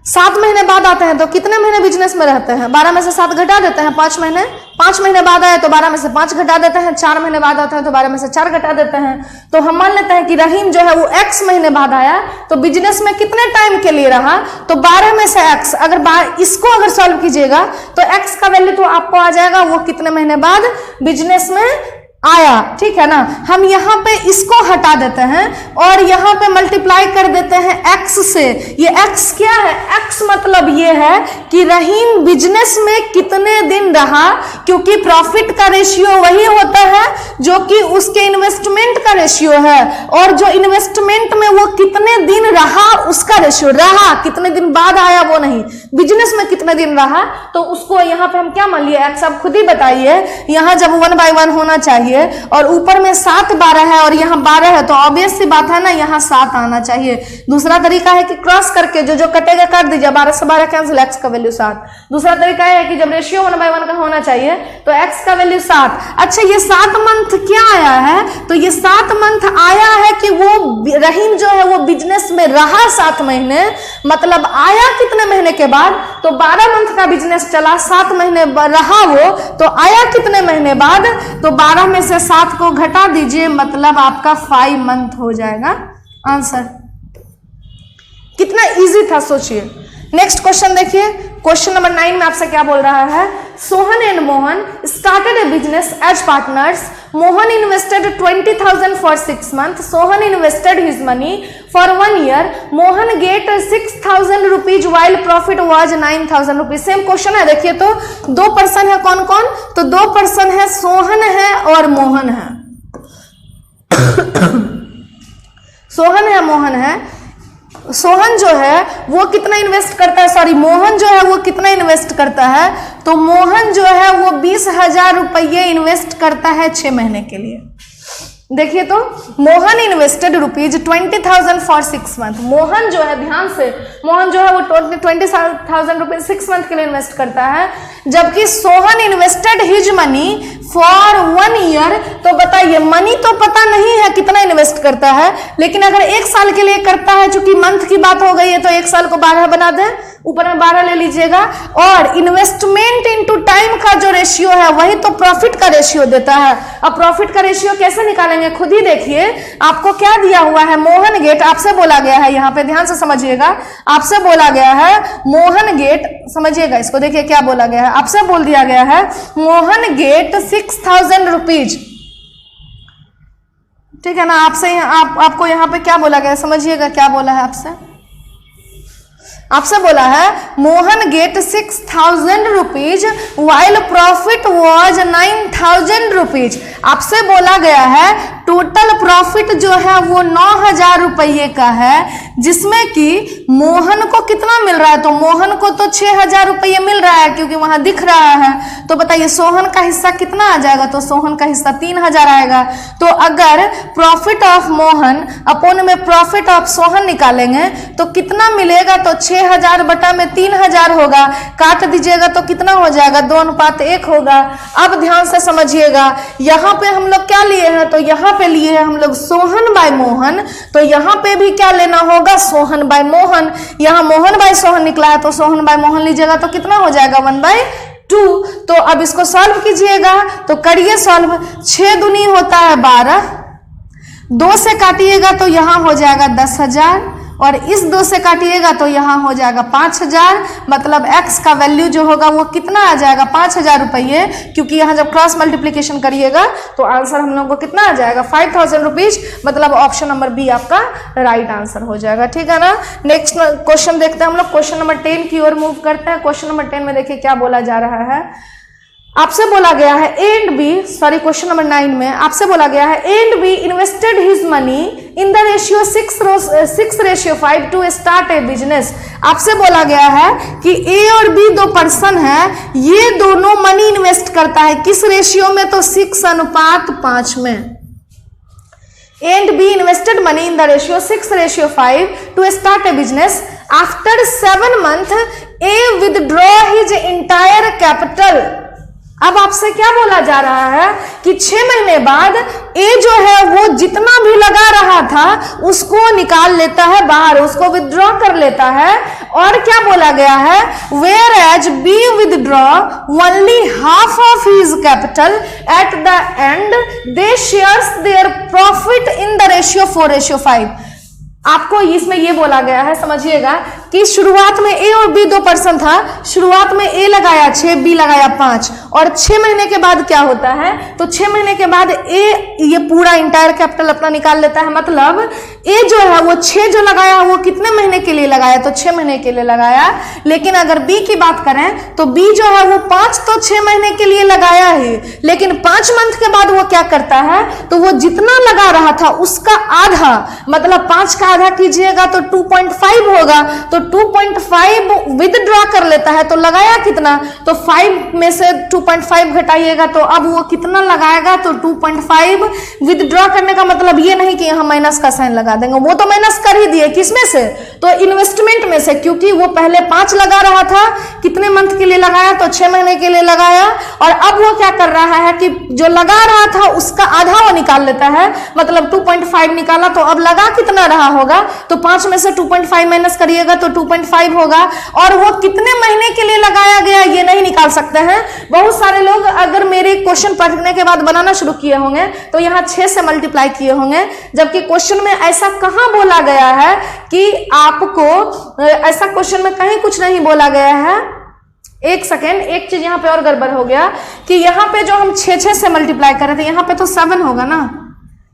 7 महीने बाद आते हैं तो कितने महीने बिजनेस में रहते हैं, 12 में से 7 घटा देते हैं, 5 महीने। 5 महीने बाद आए तो 12 में से 5 घटा देते हैं, 4 महीने बाद आते हैं तो 12 में से 4 घटा देते हैं। तो हम मान लेते हैं कि रहीम जो है वो x महीने बाद आया, तो बिजनेस में कितने टाइम के लिए रहा, तो 12 में से x, अगर इसको अगर सॉल्व कीजिएगा तो x का वैल्यू तो आपको आ जाएगा वो कितने महीने बाद बिजनेस में आया, ठीक है ना। हम यहाँ पे इसको हटा देते हैं और यहाँ पे मल्टीप्लाई कर देते हैं x से। ये x क्या है, x मतलब ये है कि रहीम बिजनेस में कितने दिन रहा, क्योंकि प्रॉफिट का रेशियो वही होता है जो कि उसके इन्वेस्टमेंट का रेशियो है, और जो इन्वेस्टमेंट में वो कितने दिन रहा उसका रेशियो, रहा कितने दिन बाद आया वो नहीं, बिजनेस में कितने दिन रहा, तो उसको यहाँ पे हम क्या मान लिए x। आप खुद ही बताइए, यहाँ जब 1 by 1 होना चाहिए और ऊपर में 7 12 है और यहाँ 12 है, तो ऑब्वियस सी बात है ना, यहाँ 7 आना चाहिए। दूसरा तरीका है कि क्रॉस करके जो कटेगा काट दीजिए, 12 से 12 कैंसिल, x का वैल्यू 7। दूसरा तरीका है कि जब रेशियो 1 by 1 का होना चाहिए तो x का वैल्यू 7। अच्छा, ये 7 मंथ क्या आया है, तो ये 7 मंथ आया है कि वो रहीम जो है वो बिजनेस में रहा 7 महीने, मतलब आया कितने महीने के बाद, तो 12 मंथ का बिजनेस चला, 7 महीने रहा वो, तो आया कितने महीने बाद, तो 12 में से 7 को घटा दीजिए, मतलब आपका 5 मंथ हो जाएगा आंसर। कितना इजी था सोचिए, नेक्स्ट क्वेश्चन देखिए, क्वेश्चन नंबर 9 में आपसे क्या बोल रहा है, Sohan and Mohan started a business as partners. Mohan invested 20,000 for 6 months. Sohan invested his money for 1 year. Mohan get 6,000 rupees while profit was 9,000 rupees. Same question है. देखिए तो 2 पर्सन है, कौन कौन, तो 2 पर्सन है, सोहन है और मोहन है. सोहन है, मोहन है. सोहन जो है वो कितना इन्वेस्ट करता है, सॉरी मोहन जो है वो कितना इन्वेस्ट करता है, तो मोहन जो है वो 20,000 रुपये इन्वेस्ट करता है 6 महीने के लिए. देखिए तो Mohan invested rupees 20,000 for 6 months. Mohan जो है, ध्यान से, मोहन जो है वो 20,000 रुपीज 6 month के लिए इन्वेस्ट करता है, जबकि Sohan invested his money for 1 year. तो बताइए, मनी तो पता नहीं है कितना इन्वेस्ट करता है, लेकिन अगर 1 साल के लिए करता है, चूंकि मंथ की बात हो गई है तो 1 साल को 12 बना दें, ऊपर में 12 ले लीजिएगा. और इन्वेस्टमेंट इनटू टाइम का जो रेशियो है वही तो प्रॉफिट का रेशियो देता है. अब प्रॉफिट का रेशियो कैसे निकालेंगे, खुद ही देखिए. आपको क्या दिया हुआ है, मोहन गेट, आपसे बोला गया है, यहाँ पे ध्यान से समझिएगा, आपसे बोला गया है मोहन गेट, समझिएगा इसको, देखिए क्या बोला गया है, आपसे बोल दिया गया है मोहन गेट 6,000 रुपीज. ठीक है ना. आपसे आपको यहाँ पे क्या बोला गया, समझिएगा क्या बोला है आपसे बोला है Mohan get 6,000 rupees while profit was 9,000 rupees. आपसे बोला गया है टोटल प्रॉफिट जो है वो 9,000 रुपये का है, जिसमें कि मोहन को कितना मिल रहा है, तो मोहन को तो 6,000 रुपये मिल रहा है क्योंकि वहां दिख रहा है. तो बताइए सोहन का हिस्सा कितना आ जाएगा, तो सोहन का हिस्सा 3,000 आएगा. तो अगर प्रॉफिट ऑफ मोहन अपॉन में प्रॉफिट ऑफ सोहन निकालेंगे तो कितना मिलेगा, तो 6,000 बटा में 3,000 होगा. काट दीजिएगा तो कितना हो जाएगा, 2:1 होगा. अब ध्यान से समझिएगा, यहाँ पे हम लोग क्या लिए हैं, तो यहाँ पे लिए हैं हम लोग सोहन बाय मोहन, तो यहाँ पे भी क्या लेना होगा, सोहन बाय मोहन. यहाँ मोहन बाय सोहन निकला है तो सोहन बाय मोहन लीजिएगा तो कितना हो जाएगा, 1/2. तो अब इसको सॉल्व कीजिएगा, तो करिए सॉल्व. 6 दूनी होता है 12, 2 से काटिएगा तो यहाँ हो जाएगा 10,000, और इस 2 से काटिएगा तो यहाँ हो जाएगा 5,000. मतलब x का वैल्यू जो होगा वो कितना आ जाएगा, 5,000 रुपये, क्योंकि यहाँ जब क्रॉस मल्टीप्लीकेशन करिएगा तो आंसर हम लोग को कितना आ जाएगा, 5,000 रुपीज. मतलब ऑप्शन नंबर बी आपका राइट आंसर हो जाएगा. ठीक है ना. नेक्स्ट क्वेश्चन देखते हैं हम लोग, क्वेश्चन नंबर 10 की ओर मूव करते हैं. क्वेश्चन नंबर 10 में देखिए क्या बोला जा रहा है. आपसे बोला गया है A and B, sorry question number 9 में आपसे बोला गया है A and B invested his money in the ratio 6:5 to start a business. आपसे बोला गया है कि ए और बी 2 पर्सन है, ये दोनों मनी इन्वेस्ट करता है किस रेशियो में, तो 6:5 में. A and B invested money in the ratio 6:5 to start a business. After 7 months, A withdraw his entire capital. अब आपसे क्या बोला जा रहा है कि 6 महीने बाद ए जो है वो जितना भी लगा रहा था उसको निकाल लेता है बाहर, उसको विथड्रॉ कर लेता है. और क्या बोला गया है, whereas B withdraw only half of his capital at the end they shares their profit in the ratio 4:5. आपको इसमें ये बोला गया है, समझिएगा कि शुरुआत में ए और बी 2 पर्सन था, शुरुआत में ए लगाया 6, बी लगाया 5, और 6 महीने के बाद क्या होता है, तो 6 महीने के बाद ए ये पूरा इंटायर कैपिटल अपना निकाल लेता है. मतलब ए जो है वो 6 जो लगाया वो कितने महीने के लिए लगाया, तो 6 महीने के लिए लगाया. लेकिन अगर बी की बात करें तो बी जो है वो 5 तो 6 महीने के लिए लगाया ही, लेकिन 5 मंथ के बाद वो क्या करता है, तो वो जितना लगा रहा था उसका आधा, मतलब 5 का आधा कीजिएगा तो 2.5 होगा, तो 2.5 विथड्रॉ कर लेता है. तो लगाया कितना, तो 5 में से 2.5 घटाइएगा तो अब वो कितना लगाएगा, तो 2.5. विथड्रॉ करने का मतलब ये नहीं कि यहाँ माइनस का साइन लगा देंगे, वो तो माइनस कर ही दिए. किसमें से, तो इन्वेस्टमेंट में से, क्योंकि वो पहले 5 लगा रहा था, कितने मंथ के लिए लगाया, तो 6 महीने के लिए लगाया. और अब वो क्या कर रहा है कि जो लगा रहा था उसका आधा वो निकाल लेता है, मतलब 2.5 निकाला, तो अब लगा कितना रहा होगा, तो 5 में से 2.5 माइनस करिएगा तो तो 2.5 होगा, और वो कितने महीने के लिए लगाया गया ये नहीं निकाल सकते हैं। बहुत सारे लोग अगर मेरे क्वेश्चन पढ़ने के बाद बनाना शुरू किए होंगे तो यहाँ 6 से मल्टीप्लाई किए होंगे, जबकि क्वेश्चन में ऐसा कहाँ बोला गया है कि आपको, ऐसा क्वेश्चन में कहीं कुछ नहीं बोला गया है। एक सेकेंड, एक चीज यहाँ पे और गड़बड़ हो गया कि यहाँ पे जो हम 6 से मल्टीप्लाई कर रहे थे, यहाँ पे तो 7 होगा ना,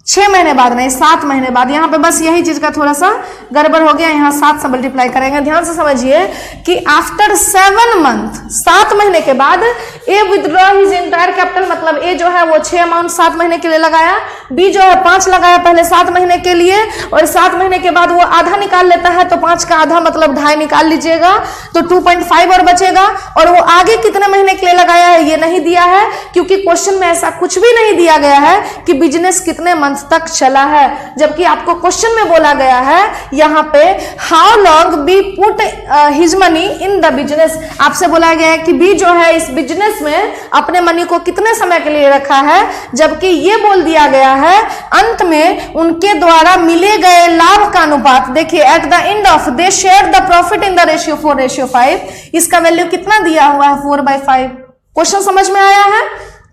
6 महीने बाद नहीं 7 महीने बाद। यहाँ पे बस यही चीज का थोड़ा सा गड़बड़ हो गया, यहाँ 7 से मल्टीप्लाई करेंगे। ध्यान से समझिए कि आफ्टर 7 मंथ, 7 महीने के बाद ए विथड्रॉ हिज एंटायर कैपिटल, मतलब ए जो है वो 6 अमाउंट 7 महीने के लिए लगाया, बी जो है 5 लगाया पहले 7 महीने के लिए, और 7 महीने के बाद वो आधा निकाल लेता है, तो 5 का आधा मतलब 2.5 निकाल लीजिएगा, तो 2.5 और बचेगा। और वो आगे कितने महीने के लिए लगाया है ये नहीं दिया है, क्योंकि क्वेश्चन में ऐसा कुछ भी नहीं दिया गया है कि बिजनेस कितने मंथ तक चला है, जबकि आपको क्वेश्चन में बोला गया है यहाँ पे how long B put his money in the business. आपसे बोला गया है कि बी जो है इस बिजनेस में अपने मनी को कितने समय के लिए रखा है, जबकि ये बोल दिया गया है अंत में उनके द्वारा मिले गए लाभ का अनुपात। देखिए eight the end of they share the profit in the ratio 4:5। इसका वैल्यू कितना दिया हुआ है 4/5। क्वेश्चन समझ में आया है,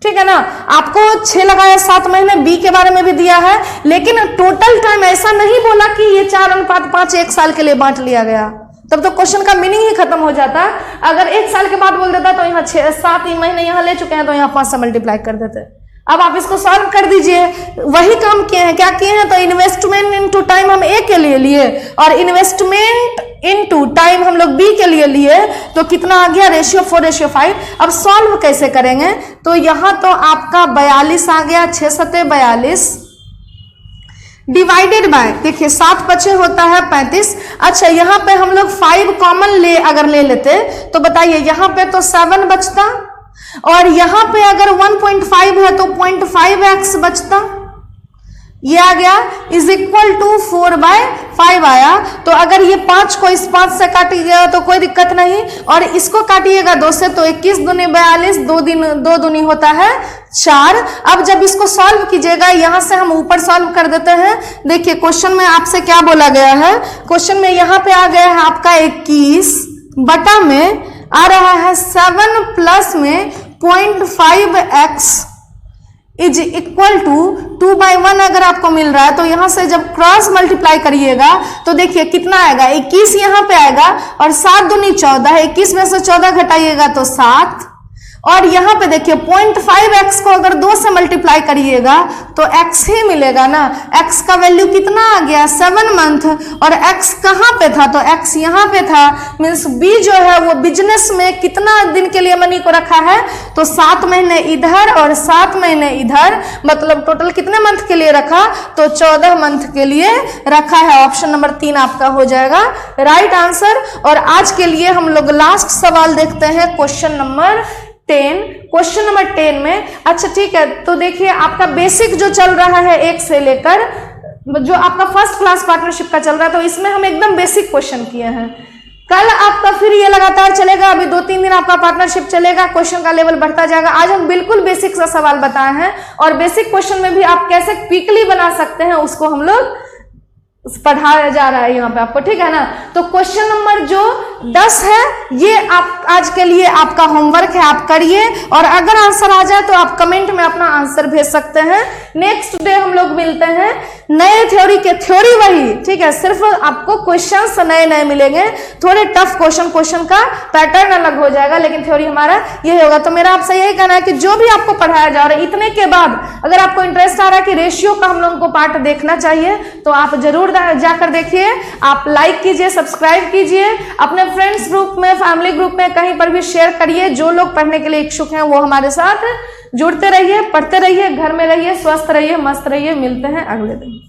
ठीक है ना। आपको 6 लगाया 7 महीने, बी के बारे में भी दिया है, लेकिन टोटल टाइम ऐसा नहीं बोला कि ये 4:5 1 साल के लिए बांट लिया गया, तब तो क्वेश्चन का मीनिंग ही खत्म हो जाता। अगर 1 साल के बाद बोल देता तो यहाँ 7 महीने यहाँ ले चुके हैं, तो यहाँ 5 से मल्टीप्लाई कर देते। अब आप इसको सॉल्व कर दीजिए, वही काम किए हैं। क्या किए हैं, तो इन्वेस्टमेंट इनटू टाइम हम ए के लिए लिए, और इन्वेस्टमेंट इनटू टाइम हम लोग बी के लिए लिए, तो कितना आ गया रेशियो 4:5। अब सॉल्व कैसे करेंगे, तो यहां तो आपका 42 आ गया, 6 सते 42 डिवाइडेड बाय, देखिए 7 बचे होता है 35। अच्छा यहाँ पे हम लोग 5 कॉमन अगर ले लेते तो बताइए यहाँ पे तो 7 बचता, और यहां पे अगर 1.5 है तो 0.5x बचता, ये आ गया इज इक्वल टू 4/5 आया। तो अगर ये 5 को इस 5 से काटिएगा तो कोई दिक्कत नहीं, और इसको काटिएगा 2 से तो 21 दूनी 42, 2 दूनी होता है 4। अब जब इसको सॉल्व कीजिएगा, यहां से हम ऊपर सॉल्व कर देते हैं। देखिए क्वेश्चन में आपसे क्या बोला गया है, क्वेश्चन में यहां पे आ गया है आपका 21 बटा में आ रहा है 7 प्लस में 0.5x इज इक्वल टू 2/1 अगर आपको मिल रहा है, तो यहां से जब क्रॉस मल्टीप्लाई करिएगा तो देखिए कितना आएगा, 21 यहां पे आएगा, और 7 दूनी 14, 21 में से 14 घटाइएगा तो 7, और यहां पे देखिए 0.5x को अगर 2 से मल्टीप्लाई करिएगा तो x ही मिलेगा ना। x का वैल्यू कितना आ गया 7 मंथ, और x कहां पे था, तो x यहां पे था। मींस b जो है वो बिजनेस में कितना दिन के लिए मनी को रखा है, तो 7 महीने इधर और 7 महीने इधर, मतलब टोटल कितने मंथ के लिए रखा, तो 14 मंथ के लिए रखा है। ऑप्शन नंबर 3 आपका हो जाएगा राइट आंसर। और आज के लिए हम लोग लास्ट सवाल देखते हैं, क्वेश्चन नंबर 10। क्वेश्चन नंबर 10 में, अच्छा ठीक है, तो देखिए आपका बेसिक जो चल रहा है 1 से लेकर जो आपका फर्स्ट क्लास पार्टनरशिप का चल रहा है, तो इसमें हम एकदम बेसिक क्वेश्चन किए हैं। कल आपका फिर ये लगातार चलेगा, अभी 2-3 दिन आपका पार्टनरशिप चलेगा, क्वेश्चन का लेवल बढ़ता जाएगा। आज हम बिल्कुल बेसिक सा सवाल बताए हैं, और बेसिक क्वेश्चन में भी आप कैसे क्विकली बना सकते हैं उसको हम लोग पढ़ाया जा रहा है यहाँ पे आपको, ठीक है ना। तो क्वेश्चन नंबर जो 10 है ये आप आज के लिए आपका होमवर्क है, आप करिए, और अगर आंसर आ जाए तो आप कमेंट में अपना आंसर भेज सकते हैं। नेक्स्ट डे हम लोग मिलते हैं नए थ्योरी के, थ्योरी वही, ठीक है, सिर्फ आपको क्वेश्चंस नए नए मिलेंगे, थोड़े टफ क्वेश्चन का पैटर्न अलग हो जाएगा, लेकिन थ्योरी हमारा यही होगा। तो मेरा आपसे यही कहना है कि जो भी आपको पढ़ाया जा रहा है, इतने के बाद अगर आपको इंटरेस्ट आ रहा है कि रेशियो का हम लोगों को पार्ट देखना चाहिए, तो आप जरूर जाकर देखिए। आप लाइक कीजिए, सब्सक्राइब कीजिए, अपने फ्रेंड्स ग्रुप में, फैमिली ग्रुप में कहीं पर भी शेयर करिए। जो लोग पढ़ने के लिए इच्छुक हैं वो हमारे साथ जुड़ते रहिए, पढ़ते रहिए, घर में रहिए, स्वस्थ रहिए, मस्त रहिए। मिलते हैं अगले दिन।